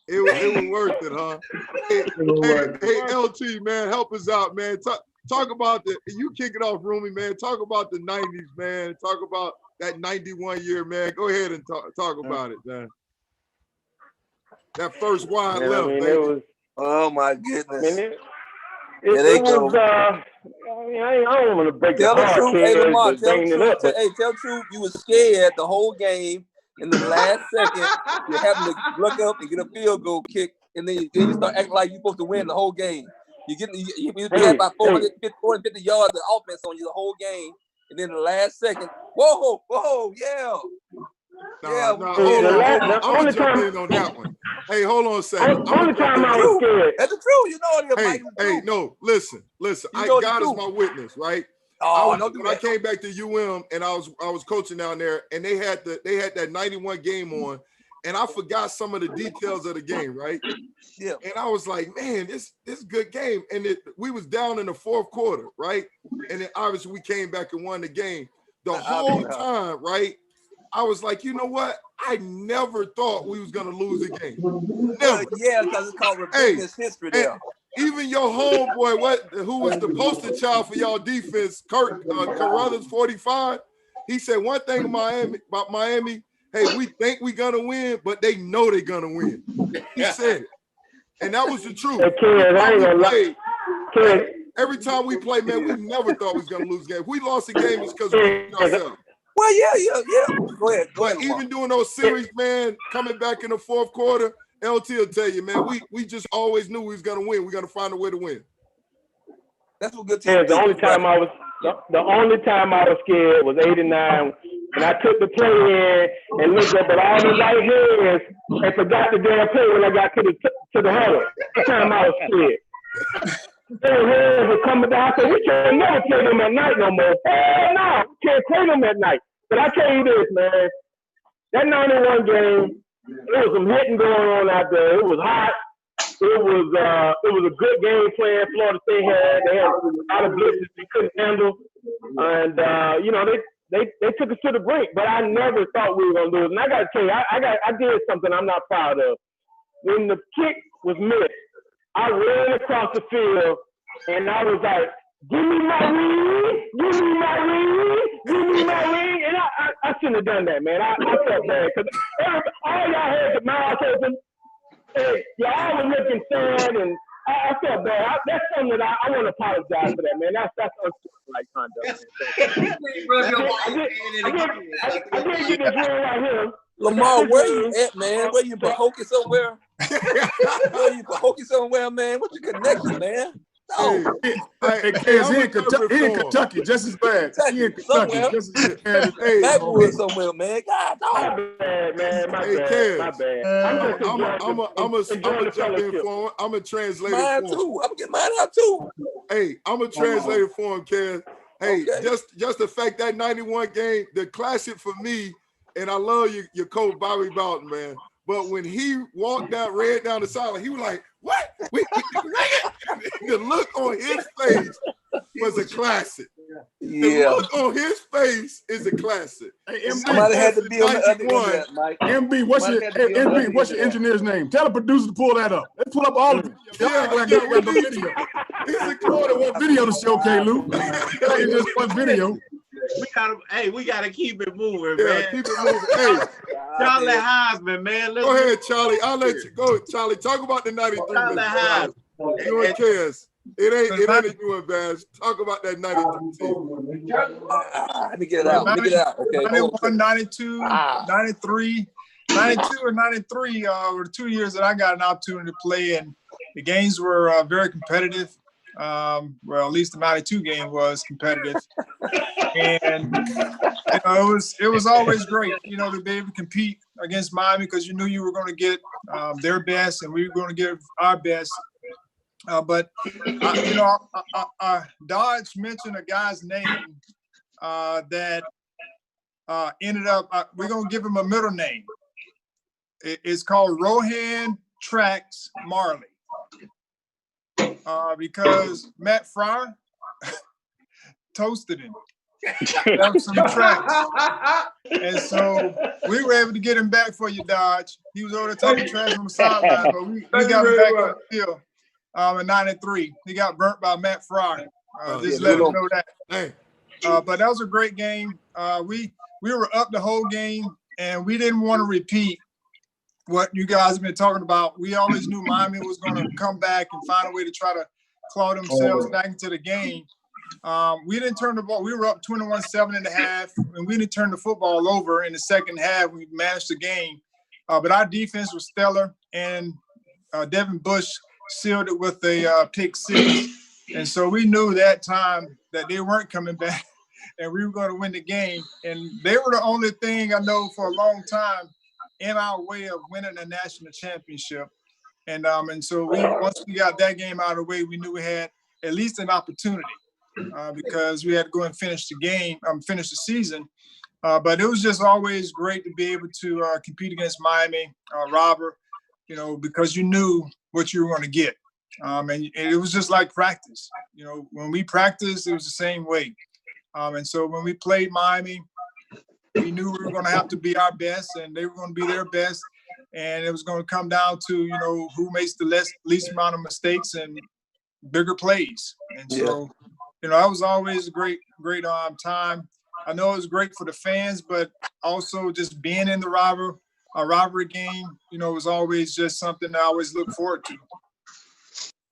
C: It was worth it, huh? Hey, LT, man, help us out, man. Talk about you kick it off, Roomy, man. Talk about the 90s, man. Talk about that 91 year, man. Go ahead and talk about it, man. That first wide left, baby.
H: It was,
D: oh my goodness.
H: It was, I don't want to break the heart.
D: Hey, Lamar, tell the truth. You were scared the whole game. In the last second, you're having to look up and get a field goal kick, and then you start acting like you're supposed to win the whole game. You had about 450 yards of offense on you the whole game, and then the last second, whoa, yeah.
C: Hold on. I'm gonna jump in on that one. Hey, hold on a second.
H: Only time I was scared.
D: That's the truth. You know it.
C: Hey, no, listen. God is my witness, right? When I came back to UM and I was coaching down there, and they had that 91 game on, and I forgot some of the details of the game, right?
D: Yeah.
C: And I was like, man, this is a good game. And we was down in the fourth quarter, right? And then obviously we came back and won the game. The whole time, right? I was like, you know what? I never thought we was gonna lose the game. Never.
D: Yeah, because it's called revisionist history there.
C: Even your homeboy, who was the poster child for y'all defense, Carruthers 45, he said one thing about Miami, hey, we think we're gonna win, but they know they're gonna win. He said it. And that was the truth. Every time we play, man, we never thought we was gonna lose the game. If we lost the game, it's because we beat ourselves.
D: Well, yeah. Go ahead.
C: But even doing those series, man, coming back in the fourth quarter, LT will tell you, man, we just always knew we was gonna win. We're gonna find a way to win.
D: That's what good team.
H: The only time I was scared was '89, and I took the play in and looked up at all the right hands and forgot the damn play when I got to the huddle. That time I was scared. Their hands were coming down. I said, we can't never play them at night no more. Hell no, we can't play them at night. But I tell you this, man, that 91 game, there was some hitting going on out there. It was hot. It was a good game plan Florida State had. They had a lot of blitzes they couldn't handle. And they took us to the brink, but I never thought we were gonna lose. And I gotta tell you, I did something I'm not proud of. When the kick was missed, I ran across the field and I was like, give me my ring, and I shouldn't have done that, man. I felt bad because all y'all had the mouth open. Hey, y'all was looking sad, and I felt bad. That's something that I want to apologize for that, man. That's unsportsmanlike conduct. I did get this ring right here.
D: Lamar, where you at, man? Where you Pahokee somewhere? Man? What's your connection, man? No.
F: Hey, he in Kentucky, just as bad. He in Kentucky, just as bad.
D: Hey, Backwood somewhere, man. God,
H: my bad, man. My bad.
C: I'm gonna jump in for him. I'm gonna translate it for him.
D: I'm gonna get mine out too.
C: Hey, I'm gonna translate it for him, Kev. Hey, just the fact that 91 game, the classic for me, and I love your coach Bobby Bowden, man. But when he ran down the sideline, he was like, "What?" The look on his face was a classic. The look on his face is a classic.
F: Hey, MB,
D: somebody had to be on the other end of that, Mike.
F: MB, what's your engineer's name? Tell the producer to pull that up. Let's pull up all the video. He's recording one video to show K-Lou. It's just one video.
G: We gotta keep it moving,
C: Yeah,
G: man.
C: keep it moving. Hey,
G: Charlie Heisman, man.
C: Go ahead, Charlie. I'll let you go. Charlie, talk about the 93.
G: Charlie Heisman.
C: You and Kez. It ain't a you and Bash. Talk about that 93 team.
D: Let me get it out. Okay.
K: 91, 92, 93. 92 and 93 were the 2 years that I got an opportunity to play, and the games were very competitive. Well, at least the 92 game was competitive, and it was always great, to be able to compete against Miami because you knew you were going to get their best, and we were going to give our best. But Dodge mentioned a guy's name that ended up. We're going to give him a middle name. It's called Rohan Trax Marley. Because Matt Fryer toasted him. Some tracks. And so we were able to get him back for you, Dodge. He was over there talking trash on the sideline, but we got him back on the field in 93. He got burnt by Matt Fryer. Just let him know that. But that was a great game. We were up the whole game, and we didn't want to repeat what you guys have been talking about. We always knew Miami was going to come back and find a way to try to claw themselves back into the game. We didn't turn the ball. We were up 21-7 in the half, and we didn't turn the football over in the second half. We managed the game. But our defense was stellar, and Devin Bush sealed it with a pick six. And so we knew that time that they weren't coming back, and we were going to win the game. And they were the only thing I know for a long time in our way of winning a national championship. And so once we got that game out of the way, we knew we had at least an opportunity because we had to go and finish the season. But it was just always great to be able to compete against Miami, Robert, because you knew what you were going to get. And it was just like practice. When we practiced, it was the same way. And so when we played Miami, we knew we were going to have to be our best, and they were going to be their best. And it was going to come down to, who makes the least amount of mistakes and bigger plays. And so, that was always a great time. I know it was great for the fans, but also just being in the rivalry game, was always just something I always look forward to.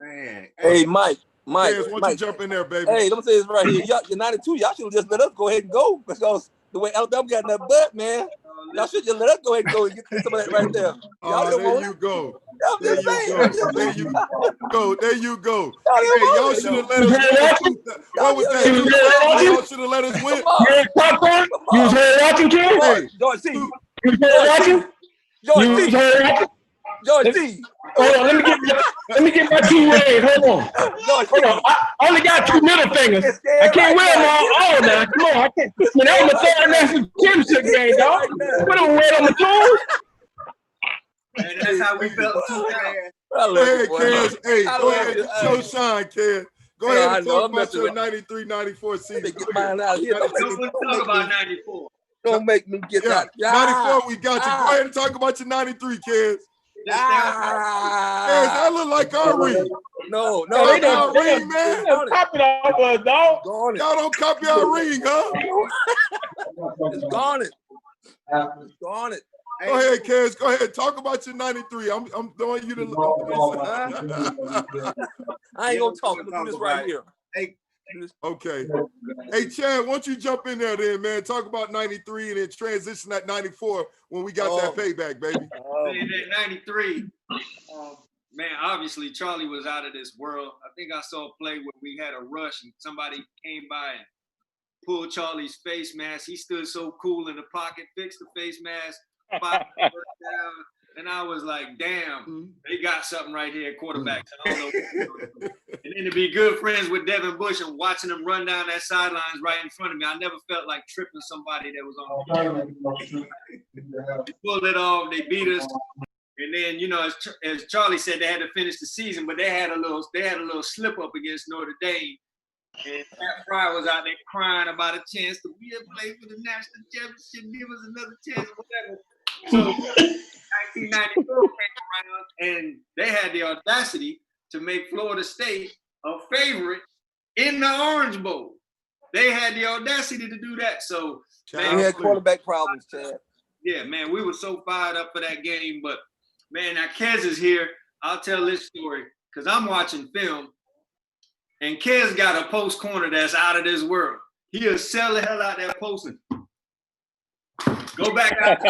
G: Man.
D: Hey, Mike.
C: Yes, why don't you jump in there, baby?
D: Hey, let me say this right here. You're 92. Y'all should have just let us go ahead and go because the way Alabama got in that butt, man. Y'all should just let us go ahead and go and get some of that right there.
C: There you go. There you go. Hey, y'all should have let us win. What was that? Y'all should have let us win.
N: You was here watching, kid?
C: Hey,
D: George T.
N: You was here watching?
D: George T.
N: Hold on, let me get my two waves. Hold on. I only got two middle fingers. I can't wear them all now. Come on, I can't. Man, that was my third national championship game, dog. What am I wearing on my toes?
B: And that's how we felt too, man.
C: Go ahead, Kez. Hey, go ahead. Show shine, Kez. Go ahead and talk about your 93, 94 season.
D: Get mine out here.
B: Don't talk about 94.
D: Don't make me get that.
C: 94, we got you. Go ahead and talk about your 93, Kez. Kez, that look like our ring.
D: No,
C: they don't ring, man.
N: Copy off us, dog.
C: Y'all don't copy our ring, huh?
D: It's gone it. It's gone it.
C: Go ahead, Kez. Go ahead. Talk about your 93. I'm throwing you the.
D: I ain't gonna talk. I'm gonna do this right here.
B: Hey.
C: Okay. Hey, Chad, why don't you jump in there then, man? Talk about 93 and then transition that 94 when we got that payback, baby.
B: That 93, man, obviously Charlie was out of this world. I think I saw a play where we had a rush and somebody came by and pulled Charlie's face mask. He stood so cool in the pocket, fixed the face mask, down, and I was like, damn, they got something right here at quarterback. I don't know. And then to be good friends with Devin Bush and watching him run down that sidelines right in front of me, I never felt like tripping somebody that was on the field. They pulled it off, they beat us. And then, as Charlie said, they had to finish the season, but they had a little slip up against Notre Dame. And Pat Fry was out there crying about a chance to play for the national championship. Give us another chance, whatever. So 1994 came around, and they had the audacity to make Florida State a favorite in the Orange Bowl. They had the audacity to do that. So
D: man, we had quarterback problems, Chad.
B: Yeah, man, we were so fired up for that game. But man, now Kez is here. I'll tell this story because I'm watching film, and Kez got a post corner that's out of this world. He'll sell the hell out that post and go back out.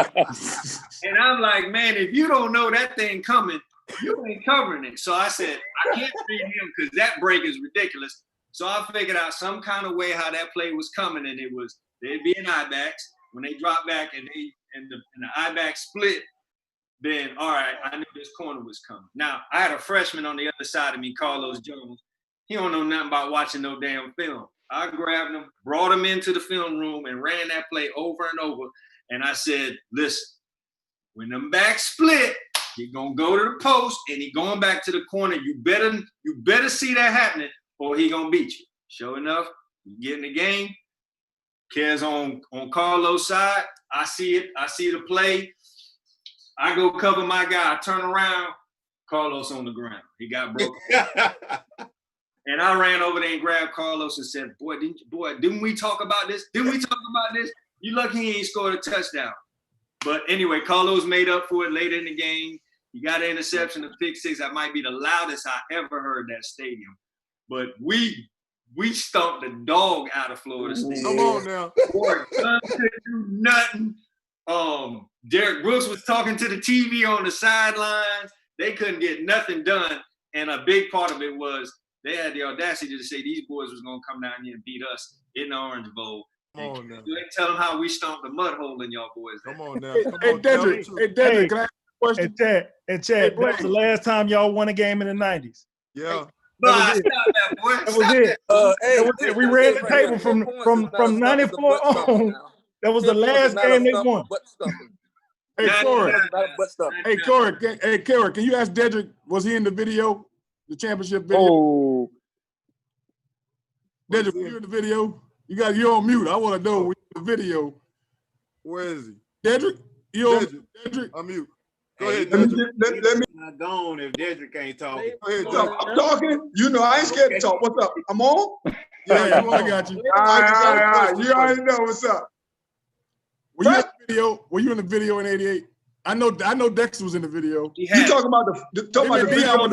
B: And I'm like, man, if you don't know that thing coming, you ain't covering it. So I said, I can't read him because that break is ridiculous. So I figured out some kind of way how that play was coming, and it was they'd be in I-backs. When they drop back and the I-back split, then all right, I knew this corner was coming. Now I had a freshman on the other side of me, Carlos Jones. He don't know nothing about watching no damn film. I grabbed him, brought him into the film room, and ran that play over and over. And I said, listen, when them backs split, you're gonna go to the post and he going back to the corner. You better see that happening, or he gonna beat you. Sure enough, we get in the game. Kez on Carlos' side. I see it. I see the play. I go cover my guy. I turn around. Carlos on the ground. He got broken. And I ran over there and grabbed Carlos and said, boy, didn't we talk about this? Didn't we talk about this? You lucky he ain't scored a touchdown. But anyway, Carlos made up for it later in the game. He got an interception, a pick six. That might be the loudest I ever heard that stadium. But we stomped the dog out of Florida State.
C: Come on now.
B: Boy, couldn't do nothing. Derek Brooks was talking to the TV on the sidelines. They couldn't get nothing done. And a big part of it was they had the audacity to say these boys was going to come down here and beat us in the Orange Bowl.
C: Come on now.
B: You ain't tell them how we stomped the mud hole in y'all boys.
C: Come on now.
F: Hey, Dedrick, can I ask a question?
A: And Chad, that was the last time y'all won a game in the 90s.
C: Yeah.
B: That
A: was it. We ran the table from 94 on. That was the last game they won.
F: Hey, Corey, can you ask Dedrick, was he in the video, the championship video?
Q: Oh.
F: Dedrick, were you in the video? You're on mute. I want to know when you're in the video.
C: Where is he?
F: Dedrick?
C: Dedrick. I'm mute. Go ahead, Dedrick.
G: Let me not gone if Dedrick can't talk.
C: Go ahead,
E: I'm talking. You know, I ain't scared to talk. What's up? I'm on?
F: Yeah, I got you.
E: All right. You already know what's up.
F: Were you in the video in '88? I know Dexter was in the video.
E: You talking about the video?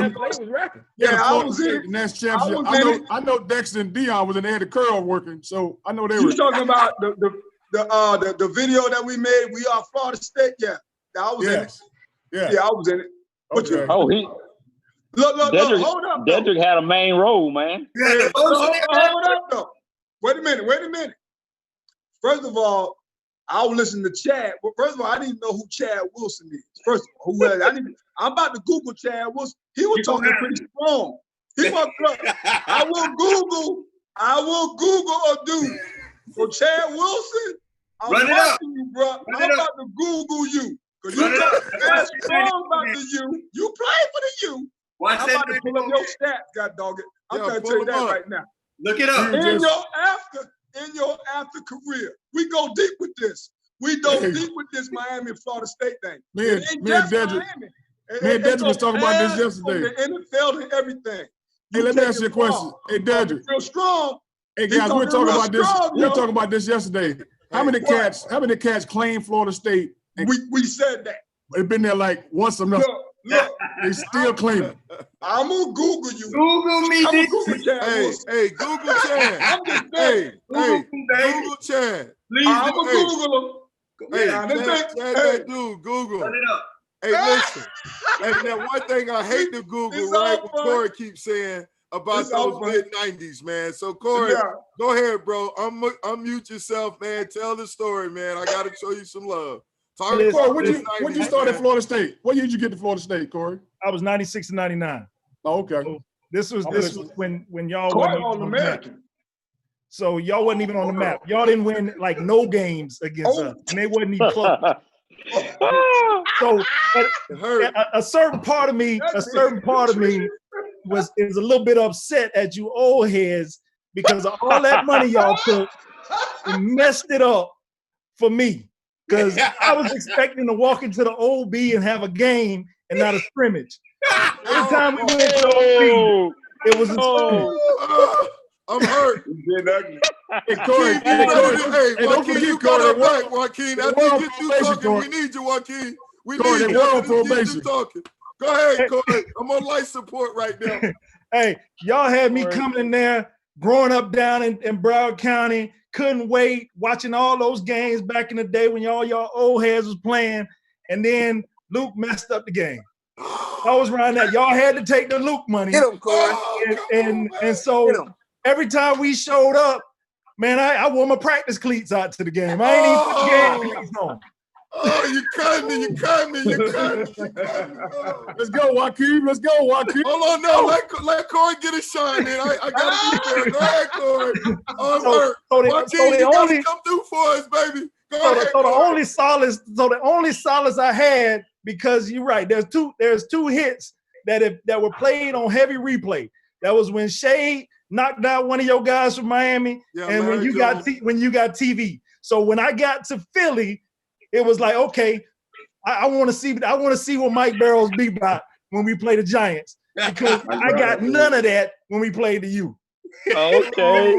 F: Yeah, I was in the national championship. I know Dexter and Dion was in there. The curl working, so I know they were.
E: You talking about the video that we made? We are Florida State. Yeah, I was in it. Yeah, I was in it.
F: Okay.
E: Look, hold up.
Q: Dedrick had a main role, man.
E: Hold up, though. Wait a minute. First of all, I was listening to Chad. Well, first of all, I didn't even know who Chad Wilson is. First of all, I'm about to Google Chad Wilson. He was talking pretty strong. I will Google a dude. So Chad Wilson, I'm watching you, bro. I'm about to Google you. Because you talk as strong about the U. You play for the U. I'm about to pull up your stats, God dog it. I'm trying to tell you that right now.
B: Look it up.
E: In your after career, we go deep with this. We go deep with this Miami and Florida State thing.
F: Me and Dedrick was talking about this yesterday.
E: The NFL and everything.
F: Hey, let me ask you a question. Hey, Dedrick.
E: Feel strong.
F: Hey guys, we were talking about this. We were talking about this yesterday. How many cats claim Florida State?
E: We said that.
F: They've been there like once a month.
E: Look,
F: they still claim it.
E: I'm gonna Google you.
B: Google me.
E: Google Chad.
C: Hey, Google Chad.
E: I'm just saying.
C: Google Chad.
B: Please.
E: I'm gonna Google him.
C: Hey, that dude, Google.
B: Run it up.
C: Hey, listen. And then one thing I hate to Google, right? What Corey keeps saying about those mid-90s, man. So, Corey, go ahead, bro. Unmute yourself, man. Tell the story, man. I got to show you some love.
F: Corey, when you start at Florida State? What year did you get to Florida State, Corey?
A: I was 96 and 99.
F: Oh, okay.
A: So this was when y'all wasn't on the map. So y'all wasn't even on the map. Y'all didn't win like no games against us, and they wasn't even close. So a certain part of me is a little bit upset at you old heads because of all that money y'all took and messed it up for me. Because I was expecting to walk into the OB and have a game and not a scrimmage. Every time we went to OB, it was a scrimmage.
C: I'm hurt.
F: Hey, Corey,
C: Joaquin, you got our back, Joaquin. After you get through talking, we need you, Joaquin. We need you. After you get through talking. Go ahead, Corey. I'm on life support right now.
A: Hey, y'all had me coming in there, growing up down in Broward County, couldn't wait, watching all those games back in the day when y'all old heads was playing, and then Luke messed up the game. I was around that. Y'all had to take the Luke money.
D: Get him, Corey.
A: And so every time we showed up, man, I wore my practice cleats out to the game. I ain't even put the game cleats on.
C: Oh, you cut me.
F: Let's go, Joaquin. Let's go, Joaquin.
C: Hold on, no. Let Corey get a shine in. I got to be there. Go ahead, Corey. Joaquin, you got to come through for us, baby. Go ahead,
A: the only solace I had, because you're right, there's two hits that were played on heavy replay. That was when Shea knocked out one of your guys from Miami, and when you got TV. So when I got to Philly, it was like, okay, I want to see what Mike Barrows be about when we play the Giants, because I got none of that when we played the U.
I: Okay.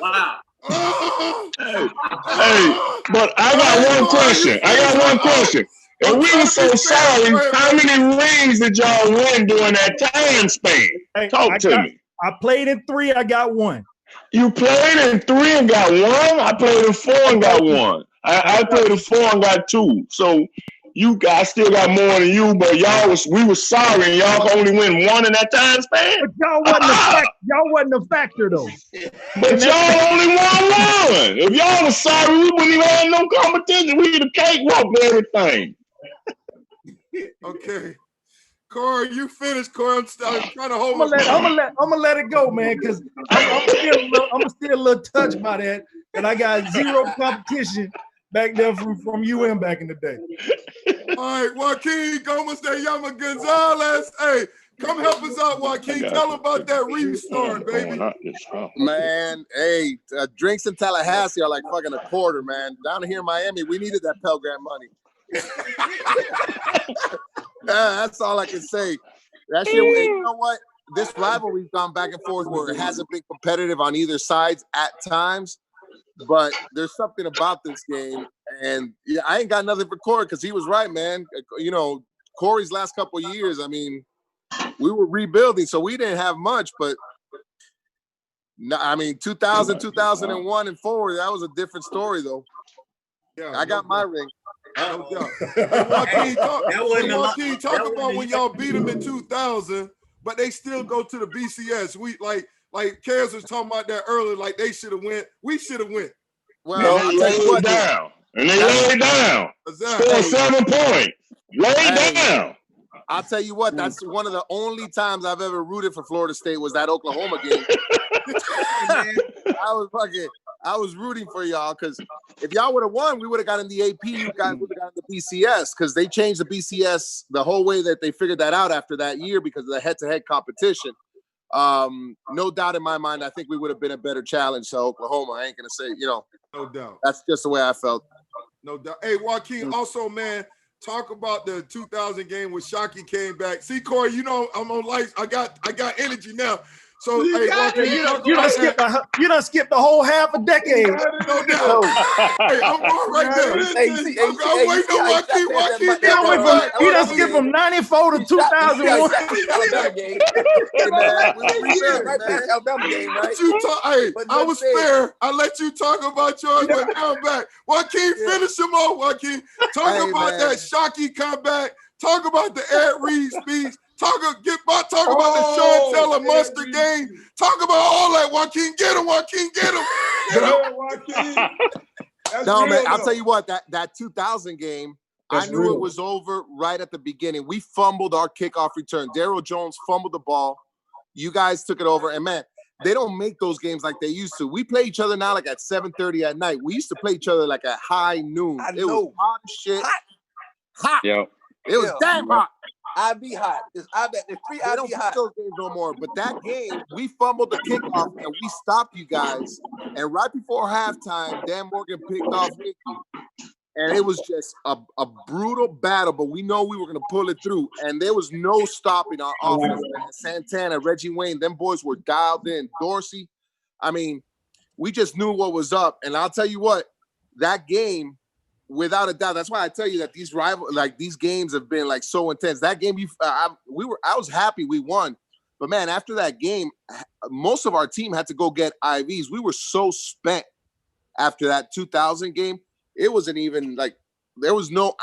B: Wow.
N: Hey, but I got one question. And we were so sorry. How many rings did y'all win during that time span? Talk to me.
A: I played in 3. I got 1.
N: You played in 3 and got 1? I played in 4 and got 1. I played in 4 and got 2. So you guys still got more than you, but we were sorry, and y'all only win 1 in that time span.
A: But y'all wasn't a factor though.
N: But y'all only won 1. If y'all was sorry, we wouldn't even have no competition. We'd have cakewalked everything.
C: Okay. Corey, you finished, Corey. I'm trying to hold
A: I'm gonna let it go, man, because I'm still a little touched by that. And I got zero competition back there from UM back in the day.
C: All right, Joaquin Gomez de Llama Gonzalez. Hey, come help us out, Joaquin. Tell them about that restart, baby.
L: Man, hey, drinks in Tallahassee are like fucking a quarter, man. Down here in Miami, we needed that Pell Grant money. That's all I can say. That shit, you know what? This rivalry's gone back and forth where it hasn't been competitive on either sides at times. But there's something about this game, and yeah, I ain't got nothing for Corey because he was right, man. You know, Corey's last couple of years, I mean, we were rebuilding, so we didn't have much. But no, I mean, 2000, 2001, and forward, that was a different story, though. Yeah, I got my ring.
C: No doubt. Joaquin, talk about when y'all beat them in 2000, but they still go to the BCS. We like Kaz was talking about that earlier. Like they should have went. We should have went.
N: Well, they laid down. And they laid down. Scored 7 points. Lay down.
L: I'll tell you what, that's one of the only times I've ever rooted for Florida State was that Oklahoma game. I was rooting for y'all because if y'all would have won, we would have gotten the AP. You guys would have gotten the BCS because they changed the BCS the whole way that they figured that out after that year because of the head-to-head competition. No doubt in my mind, I think we would have been a better challenge to Oklahoma. I ain't gonna say, no doubt. That's just the way I felt.
C: No doubt. Hey, Joaquin, also, man, talk about the 2000 game when Shockey came back. See, Corey, I'm on lights. I got energy now. So, hey, Joaquin,
A: you done skipped the whole half a decade.
C: No doubt. Hey, I'm going right there. I'm waiting on Joaquin.
A: You done skipped from 94 to 2001.
C: I was fair. I let you talk about yours, but now I'm back. Joaquin, finish him off, Joaquin. Talk about that Shockey comeback. Talk about the Ed Reed speech. Talk about the Sean Taylor Munster game. Talk about all that, Joaquin. Get him, Joaquin. Get him.
E: Joaquin.
L: No, man, I'll tell you what, that 2000 game, I knew it was over right at the beginning. We fumbled our kickoff return. Darryl Jones fumbled the ball. You guys took it over. And, man, they don't make those games like they used to. We play each other now like at 7:30 at night. We used to play each other like at high noon. It was hot as shit. Hot.
I: Yep.
L: It was damn hot.
D: I be hot. It's free.
L: They
D: I
L: don't
D: be
L: play
D: hot.
L: those games no more. But that game, we fumbled the kickoff and we stopped you guys. And right before halftime, Dan Morgan picked off Ricky. And it was just a brutal battle, but we know we were going to pull it through. And there was no stopping our offense, man. Santana, Reggie Wayne, them boys were dialed in. Dorsey, I mean, we just knew what was up. And I'll tell you what, that game, without a doubt, that's why I tell you that these games have been like so intense. That game, I was happy we won. But man, after that game, most of our team had to go get IVs. We were so spent after that 2000 game. It wasn't even like there was no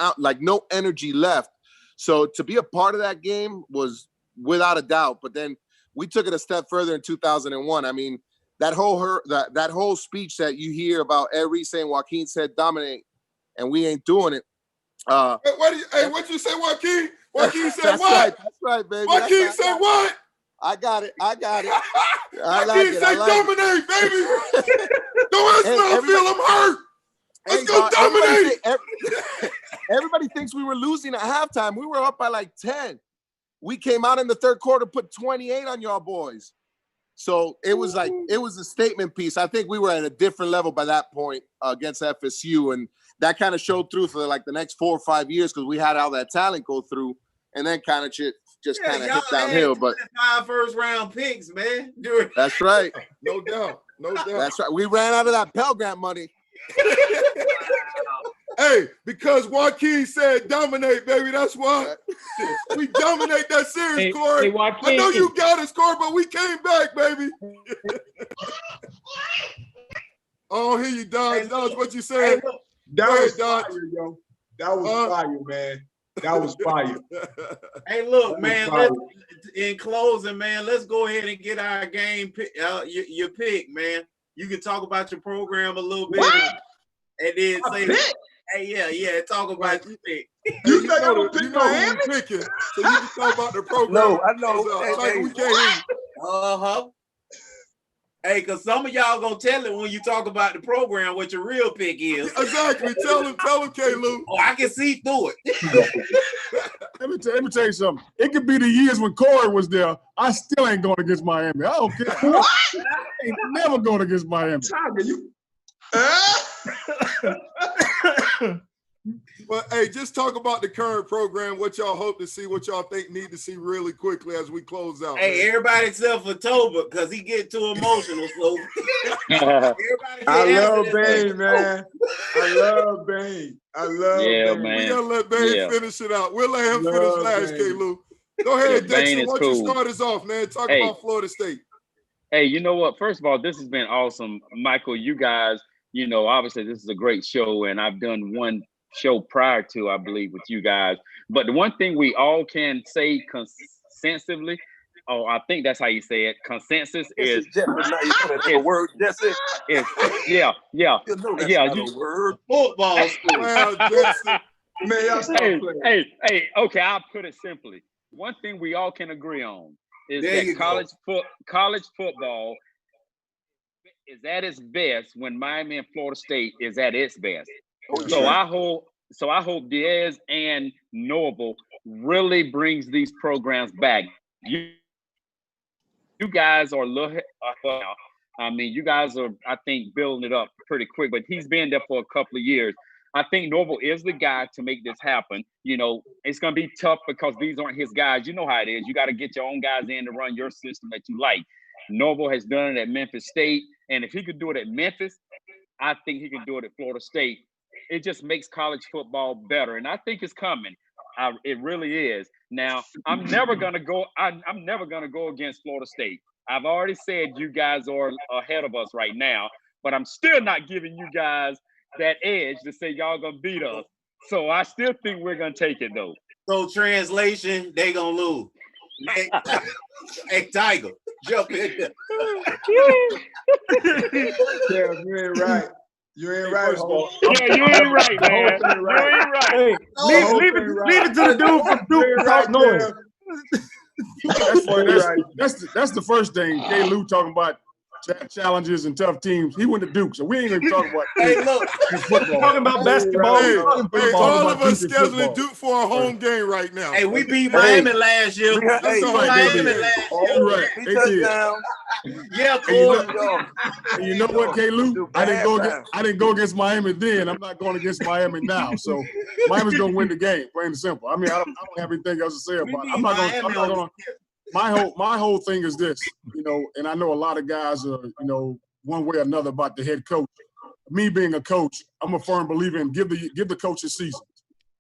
L: energy left. So to be a part of that game was without a doubt. But then we took it a step further in 2001. I mean, that whole speech that you hear about Erie saying Joaquin said dominate, and we ain't doing it.
C: What'd you say, Joaquin? Joaquin said what?
L: Right, that's right, baby.
C: Joaquin said what?
L: I got it. I like
C: Joaquin said dominate, baby. Don't ask me feel I'm hurt. Let's go dominate.
L: Everybody thinks we were losing at halftime. We were up by like 10. We came out in the third quarter, put 28 on y'all boys. So it was a statement piece. I think we were at a different level by that point against FSU. And that kind of showed through for like the next 4 or 5 years because we had all that talent go through and then kind of just kind of hit downhill. But
G: 5 first-round picks, man.
L: That's right.
C: No doubt.
L: That's right. We ran out of that Pell Grant money.
C: Hey, because Joaquin said dominate, baby. That's why we dominate that series, Corey. I know you got us, Corey, but we came back, baby. Oh, here you, Dodge. Dodge, what you said?
E: That was fire, yo. That was fire, man. That was fire.
G: Hey, look, man. In closing, man, let's go ahead and get our game your pick, man. You can talk about your program a little bit, and then say, "Hey, yeah, talk about your pick."
C: You think I'm gonna pick Miami? Picking, so you can talk about the program.
D: No, I know.
C: We can't hear you.
G: Hey, because some of y'all gonna tell it when you talk about the program what your real pick is.
C: Exactly. Tell him, K-Lou.
G: Oh, I can see through it.
F: Let me tell you something. It could be the years when Corey was there. I still ain't going against Miami. I don't care. What? I ain't never going against Miami.
C: But hey, just talk about the current program, what y'all hope to see, what y'all think need to see really quickly as we close out.
G: Hey, everybody except for Toba, because he get too emotional. So
E: I love Bane, man. I love Bane.
C: Bane.
E: Man.
C: We gotta let Bane finish it out. We'll let him finish last, K-Lou. Go ahead, Dixon. Why don't you start us off, man? Talk about Florida State.
I: Hey, you know what? First of all, this has been awesome. Michael, you guys, obviously this is a great show, and I've done one show prior to, I believe, with you guys. But the one thing we all can say consistently, I think that's how you say it, consensus is
D: a word. That's it.
I: Yeah.
D: Word.
G: Football.
C: Well, Jesse.
E: Man, y'all stop playing.
I: Hey, okay, I'll put it simply. One thing we all can agree on is that college football is at its best when Miami and Florida State is at its best. So I hope Diaz and Noble really brings these programs back. You guys are you guys are, I think, building it up pretty quick, but he's been there for a couple of years. I think Noble is the guy to make this happen. It's going to be tough because these aren't his guys. You know how it is. You got to get your own guys in to run your system that you like. Noble has done it at Memphis State, and if he could do it at Memphis, I think he can do it at Florida State. It just makes college football better, and I think it's coming. It really is. Now, I'm never gonna go against Florida State. I've already said you guys are ahead of us right now, but I'm still not giving you guys that edge to say y'all gonna beat us. So I still think we're gonna take it though.
G: So translation, they gonna lose. Hey, Tiger, jump in there.
E: Yeah, you ain't right. You ain't right.
I: Yeah, you ain't right, man. You ain't right.
A: Hey, leave it to the dude from Duke to talk noise.
F: That's the first thing. K-Lou talking about challenges and tough teams. He went to Duke, so we ain't even talking about
G: Hey, look,
F: football.
A: Talking about basketball.
C: Hey, all of us
F: Duke
C: scheduling
F: football.
C: Duke for a home game right now.
G: hey, we beat Miami last year.
D: We had-
C: That's
D: hey,
C: a
F: right,
C: home
F: they
C: game.
F: did.
G: last
F: You're right.
D: Three
F: They did.
D: touchdowns.
G: Yeah,
F: And you
G: Corey.
F: know, and you know what, K. Lou? I didn't go against Miami then. I'm not going against Miami now. So Miami's gonna win the game, plain and simple. I mean, I don't have anything else to say about it. I'm not gonna. My whole thing is this, you know, and I know a lot of guys are, you know, one way or another about the head coach. Me being a coach, I'm a firm believer in give the coach his season.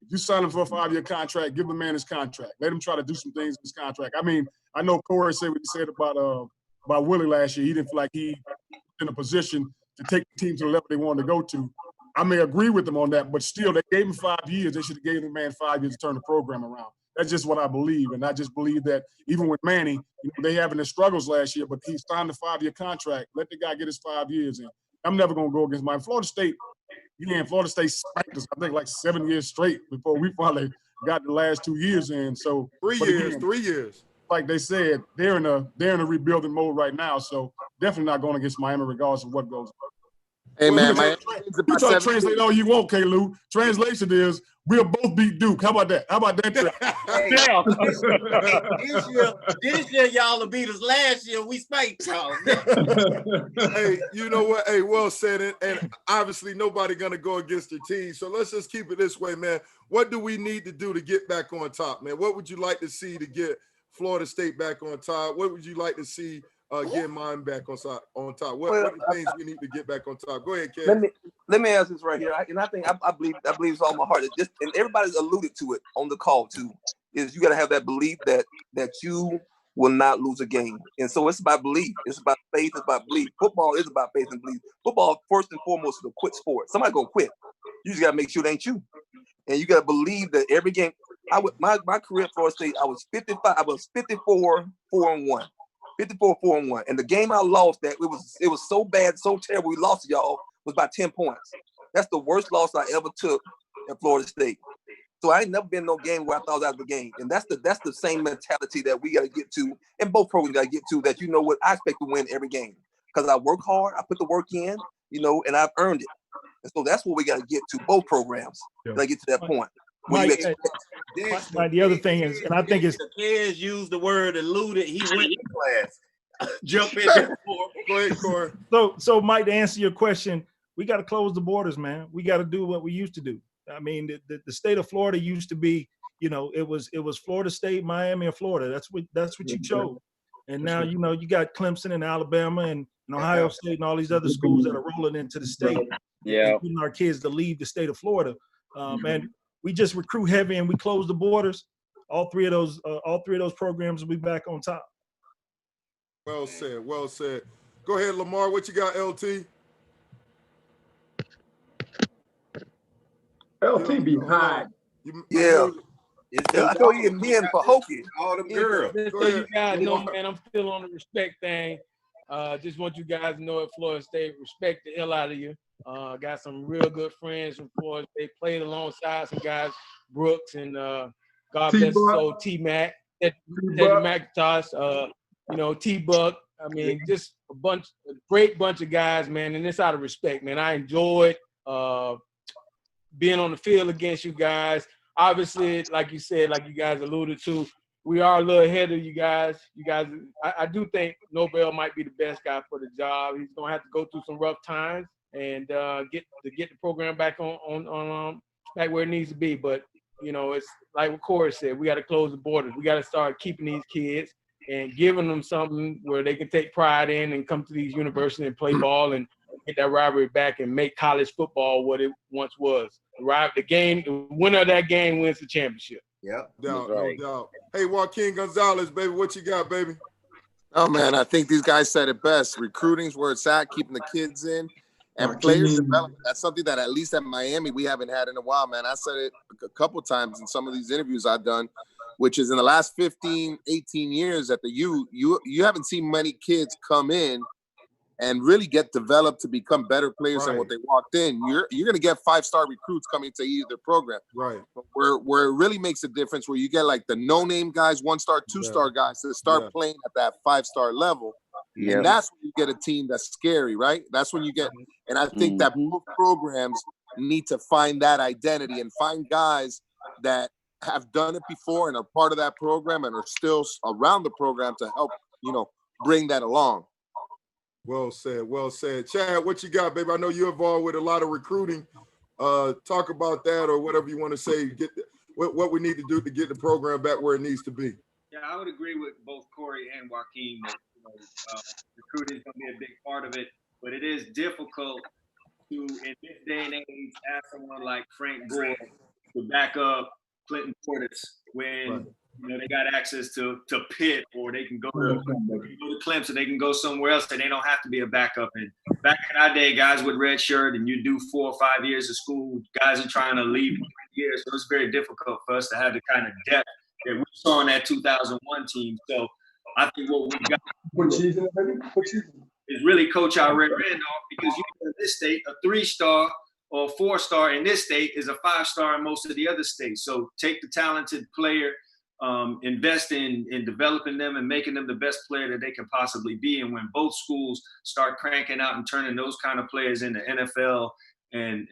F: If you sign him for a 5-year contract, give the man his contract. Let him try to do some things in his contract. I mean, I know Corey said what he said about Willie last year. He didn't feel like he was in a position to take the team to the level they wanted to go to. I may agree with them on that, but still, they gave him 5 years. They should have gave the man 5 years to turn the program around. That's just what I believe. And I just believe that even with Manny, you know, they having their struggles last year, but he signed a 5-year contract. Let the guy get his 5 years in. I'm never going to go against mine. Florida State spanked us, I think, like 7 years straight before we finally got the last 2 years in. So
C: 3 years.
F: Like they said, they're in a rebuilding mode right now. So definitely not going against Miami regardless of what goes on.
L: Hey, man,
F: you try to translate all you want, K. Lou. Translation is we'll both beat Duke. How about that? How about that?
G: This year, y'all will beat us. Last year, we spanked y'all.
C: Hey, you know what? Hey, well said. And obviously, nobody going to go against your team. So let's just keep it this way, man. What do we need to do to get back on top, man? What would you like to see to get Florida State back on top? What would you like to see get mine back on top? What are the things we need to get back on top? Go ahead, Ken.
D: Let me ask this right here, and I believe it's all my heart. And everybody's alluded to it on the call too. Is you got to have that belief that you will not lose a game, and so it's about belief. It's about faith. It's about belief. Football is about faith and belief. Football, first and foremost, is a quit sport. Somebody gonna quit. You just got to make sure it ain't you, and you got to believe that every game. My career at Florida State, I was 55. I was 54-4-1. 54-4-1. And the game I lost, that it was so bad, so terrible, we lost y'all, was by 10 points. That's the worst loss I ever took at Florida State. So I ain't never been in no game where I thought I was out of the game. And that's the same mentality that we got to get to, and both programs got to get to, that you know what, I expect to win every game. Because I work hard, I put the work in, you know, and I've earned it. And so that's what we got to get to, both programs.
A: Yeah.
D: Got to get to that point.
A: Mike, the other thing is, and I think it's
G: the kids use the word alluded. He went to class. Jump in.
C: Go ahead, Corey.
A: So Mike, to answer your question, we got to close the borders, man. We got to do what we used to do. I mean, the state of Florida used to be, you know, it was Florida State, Miami, and Florida. That's what you chose. And now, you know, you got Clemson and Alabama and Ohio State and all these other schools that are rolling into the state.
I: Yeah,
A: getting our kids to leave the state of Florida. And we just recruit heavy and we close the borders. All three of those programs will be back on top.
C: Well said. Well said. Go ahead, Lamar. What you got, LT?
R: LT be high.
D: I know you're men for hokey.
G: All them girls.
R: Just so you guys know, man, I'm still on the respect thing. Just want you guys to know at Florida State, respect the hell out of you. Got some real good friends from Florida. They played alongside some guys, Brooks and God bless his soul, T-Mac, Teddy McIntosh, you know, T-Buck. I mean, just a great bunch of guys, man, and it's out of respect, man. I enjoyed being on the field against you guys. Obviously, like you said, like you guys alluded to, we are a little ahead of you guys. I do think Nobel might be the best guy for the job. He's gonna have to go through some rough times and get the program back on back where it needs to be. But you know, it's like what Corey said, we got to close the borders. We got to start keeping these kids and giving them something where they can take pride in and come to these universities and play ball and get that rivalry back and make college football what it once was. The winner of that game wins the championship.
C: Yep. No doubt. Hey, Joaquin Gonzalez, baby, what you got, baby?
L: Oh, man, I think these guys said it best. Recruiting's where it's at, keeping the kids in, and players development. That's something that at least at Miami we haven't had in a while, man. I said it a couple times in some of these interviews I've done, which is in the last 15, 18 years at the U, you haven't seen many kids come in and really get developed to become better players than what they walked in. You're going to get 5-star recruits coming to either program.
C: Right.
L: But where it really makes a difference, where you get like the no-name guys, 1-star, 2-star guys that start playing at that 5-star level, Yeah. And that's when you get a team that's scary, right? That's when you get, and I think that both programs need to find that identity and find guys that have done it before and are part of that program and are still around the program to help, bring that along.
C: Well said. Well said. Chad, what you got, baby? I know you're involved with a lot of recruiting. Talk about that or whatever you want to say. What we need to do to get the program back where it needs to be.
B: Yeah, I would agree with both Corey and Joaquin that recruiting is going to be a big part of it, but it is difficult to, in this day and age, ask someone like Frank Gore to back up Clinton Portis when they got access to Pitt, or they can go to Clemson, they can go somewhere else, and they don't have to be a backup. And back in our day, guys would redshirt, and you do 4 or 5 years of school. Guys are trying to leave in 3 years, so it's very difficult for us to have the kind of depth that we saw in that 2001 team. So I think what we got is really coach our rear end off, because in this state, a 3-star or a 4-star in this state is a 5-star in most of the other states. So take the talented player, invest in developing them and making them the best player that they can possibly be. And when both schools start cranking out and turning those kind of players into NFL and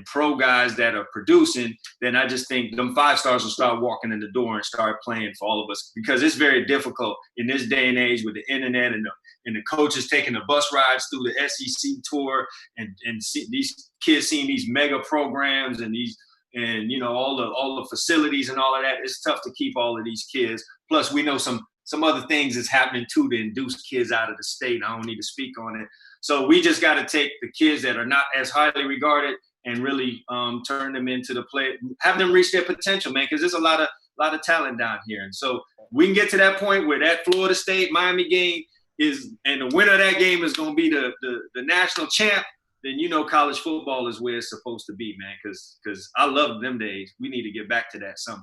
B: pro guys that are producing, then I just think them 5-stars will start walking in the door and start playing for all of us, because it's very difficult in this day and age with the internet and the coaches taking the bus rides through the SEC tour and see these kids seeing these mega programs and all the facilities and all of that. It's tough to keep all of these kids. Plus, we know some other things is happening too to induce kids out of the state. I don't need to speak on it. So we just got to take the kids that are not as highly regarded and really turn them into the play, have them reach their potential, man, because there's a lot of talent down here. And so we can get to that point where that Florida State Miami game is, and the winner of that game is going to be the national champ. Then college football is where it's supposed to be, man, because I love them days. We need to get back to that somehow.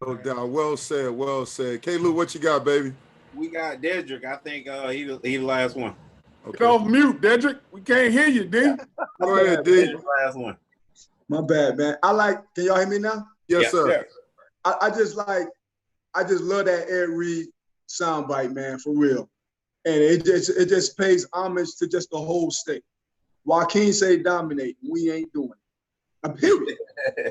C: No doubt. Well said. Well said. K-Lou, what you got, baby?
G: We got Dedrick. I think he the last one.
C: Okay.
F: Get off mute, Dedrick. We can't hear you, D.
C: Go ahead, D.
G: Last one.
E: My bad, man. Can y'all hear me now?
C: Yes, sir.
G: Yeah.
E: I just love that Ed Reed soundbite, man, for real. And it just pays homage to just the whole state. Joaquin say dominate, we ain't doing it. Period.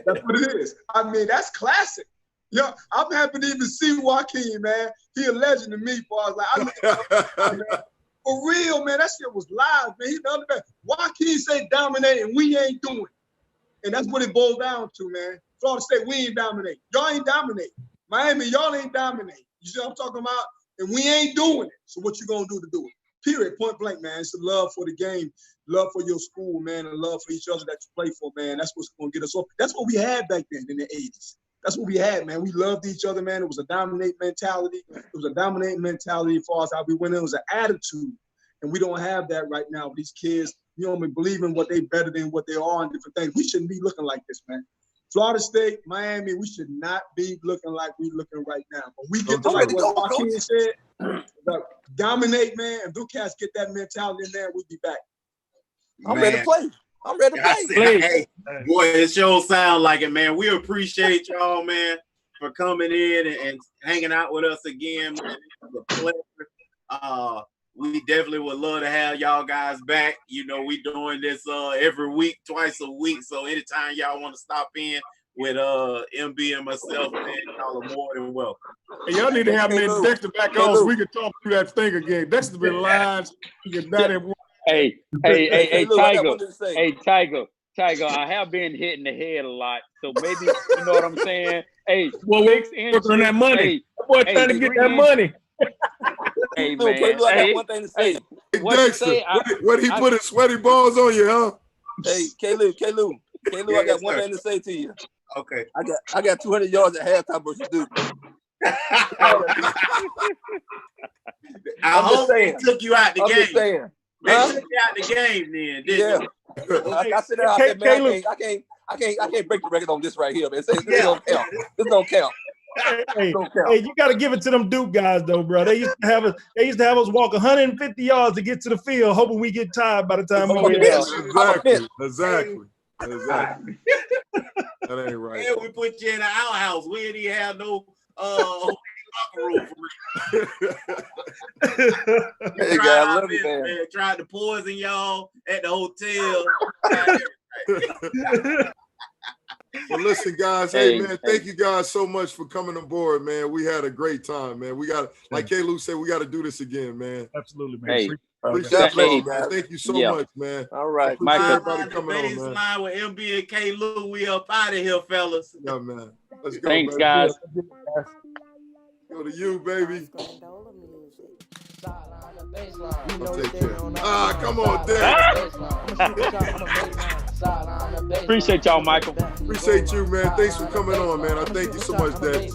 E: That's what it is. I mean, that's classic. Yeah, I'm happy to even see Joaquin, man. He a legend to me, boy. I look at him, man. For real, man, that shit was live, man. He the other man. Joaquin say dominate, and we ain't doing it. And that's what it boils down to, man. Florida State, we ain't dominate. Y'all ain't dominate. Miami, y'all ain't dominate. You see what I'm talking about? And we ain't doing it. So what you gonna do to do it? Period. Point blank, man. It's the love for the game, love for your school, man, and love for each other that you play for, man. That's what's gonna get us off. That's what we had back then in the 80s. That's what we had, man. We loved each other, man. It was a dominate mentality. It was a dominating mentality as far as how we went in. It was an attitude. And we don't have that right now. These kids, believing what they better than what they are and different things. We shouldn't be looking like this, man. Florida State, Miami, we should not be looking like we're looking right now. But we get to like what Joaquin said, dominate, man. And Blue Cats get that mentality in there, we'll be back.
D: I'm ready to play. I'm ready to play.
G: Hey, boy, it sure sound like it, man. We appreciate y'all, man, for coming in and hanging out with us again, man. It was a pleasure. We definitely would love to have y'all guys back. We doing this every week, twice a week. So anytime y'all want to stop in with MB and myself, man, y'all are more than welcome.
F: Hey, y'all need to have me and Dexter back on so we can talk through that thing again. Dexter's been lying.
I: Hey, Tiger, I have been hit in the head a lot, so maybe you know what I'm saying. Hey,
M: work on that money. That boy trying to get that money.
I: Hey, man.
D: I got one thing to say.
C: Dexter, what he put his sweaty balls on you, huh?
D: Hey, K-Lou, I got one thing to say to you.
G: Okay.
D: I got 200 yards at halftime versus Duke.
G: I hope they took you out the game.
D: Just saying.
G: They took you out the game then, didn't you?
D: I said that. I said, man, I can't break the record on this right here, man. This don't count. This don't count.
A: Hey, you got to give it to them Duke guys, though, bro. They used to have us walk 150 yards to get to the field, hoping we get tired by the time we get out.
C: Exactly. That ain't right.
G: Yeah, we put you in the outhouse. We didn't even have no locker room for real.
D: Hey, guys, I love you, man.
G: Tried to poison y'all at the hotel.
C: Well, listen, guys. Hey, man, thank you guys so much for coming aboard, man. We had a great time, man. We got, like K. Lou said, we got to do this again, man.
A: Absolutely, man.
I: Hey,
C: Appreciate y'all, man. Thank you so much, man.
D: All right,
C: Michael.
G: Everybody coming on, man. Baseline with MB and K. Lou. We up out of here, fellas.
C: Yeah, man. Let's go,
I: Thanks,
C: baby.
I: guys.
C: Go to you, baby. I'll take care. Come on, Dad.
I: Appreciate y'all, Michael.
C: Appreciate you, man. Thanks for coming on, man. I thank you so much, Dad.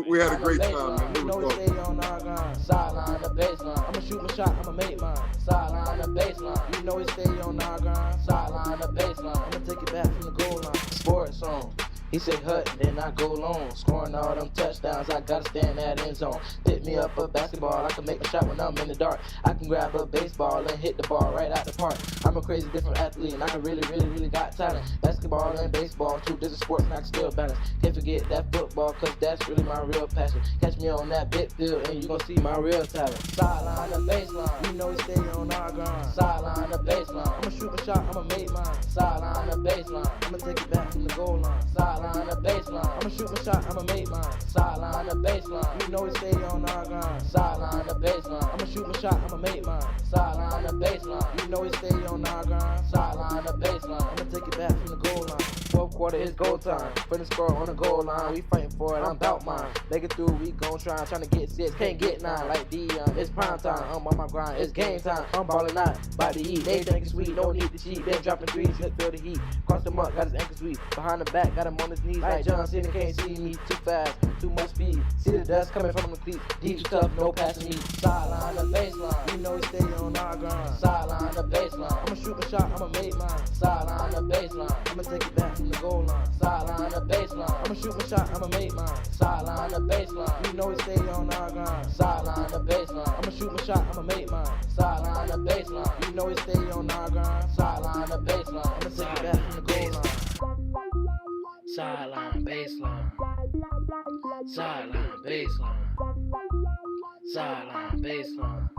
C: We had a great time, man. It was fun.
P: Sideline the baseline. I'ma shoot my shot, I'ma make mine. Sideline the baseline. You know we stay on our grind. Sideline the baseline. I'ma take it back from the goal line. Sports song. He said hut, then I go long. Scoring all them touchdowns, I gotta stand that end zone. Pick me up a basketball, I can make a shot when I'm in the dark. I can grab a baseball and hit the ball right out the park. I'm a crazy different athlete and I can really got talent. Basketball and baseball, two different sports and I can still balance. Can't forget that football, cause that's really my real passion. Catch me on that big field and you gon' see my real talent. Sideline the baseline, you know we stay on our grind. Sideline the baseline, I'ma shoot my shot, I'ma make mine. Sideline the baseline, I'ma take it back from the goal line. Sideline the baseline, I'ma shoot my shot, I'ma make mine. Sideline the baseline, you know we stay on our grind. Sideline the baseline, I'ma shoot my shot, I'ma make mine. Sideline the baseline, you know we stay on our grind. Sideline the baseline, I'ma take it back from the goal line. Fourth quarter is goal time, finish score on the goal line. We fighting for it, I'm bout mine. Make it through, we gon' try, trying to get 6, can't get 9 like Dion. It's prime time, I'm on my grind, it's game time. I'm ballin' out, by the eat, they think it's sweet, no need to cheat. Been dropping threes, hit feel the heat. Cross them up, got his ankles weak. Behind the back, got him on his knees like John Cena, can't see me. Too fast, too much speed. See the dust coming from the cleats. Deep tough, no passing me. Sideline the baseline, you know we stay on our grind. Sideline the baseline, I'ma shoot my shot, I'ma make mine. Sideline the baseline, I'ma take it back from the goal line. Sideline the baseline, I'ma shoot my shot, I'ma make mine. Sideline the baseline, you know we stay on our grind. Sideline the baseline, I'ma shoot my shot, I'ma make mine. Sideline the baseline, you know we stay on our grind. Sideline the baseline, I'ma take it back from the goal line. Sideline baseline. Sideline baseline. Sideline baseline.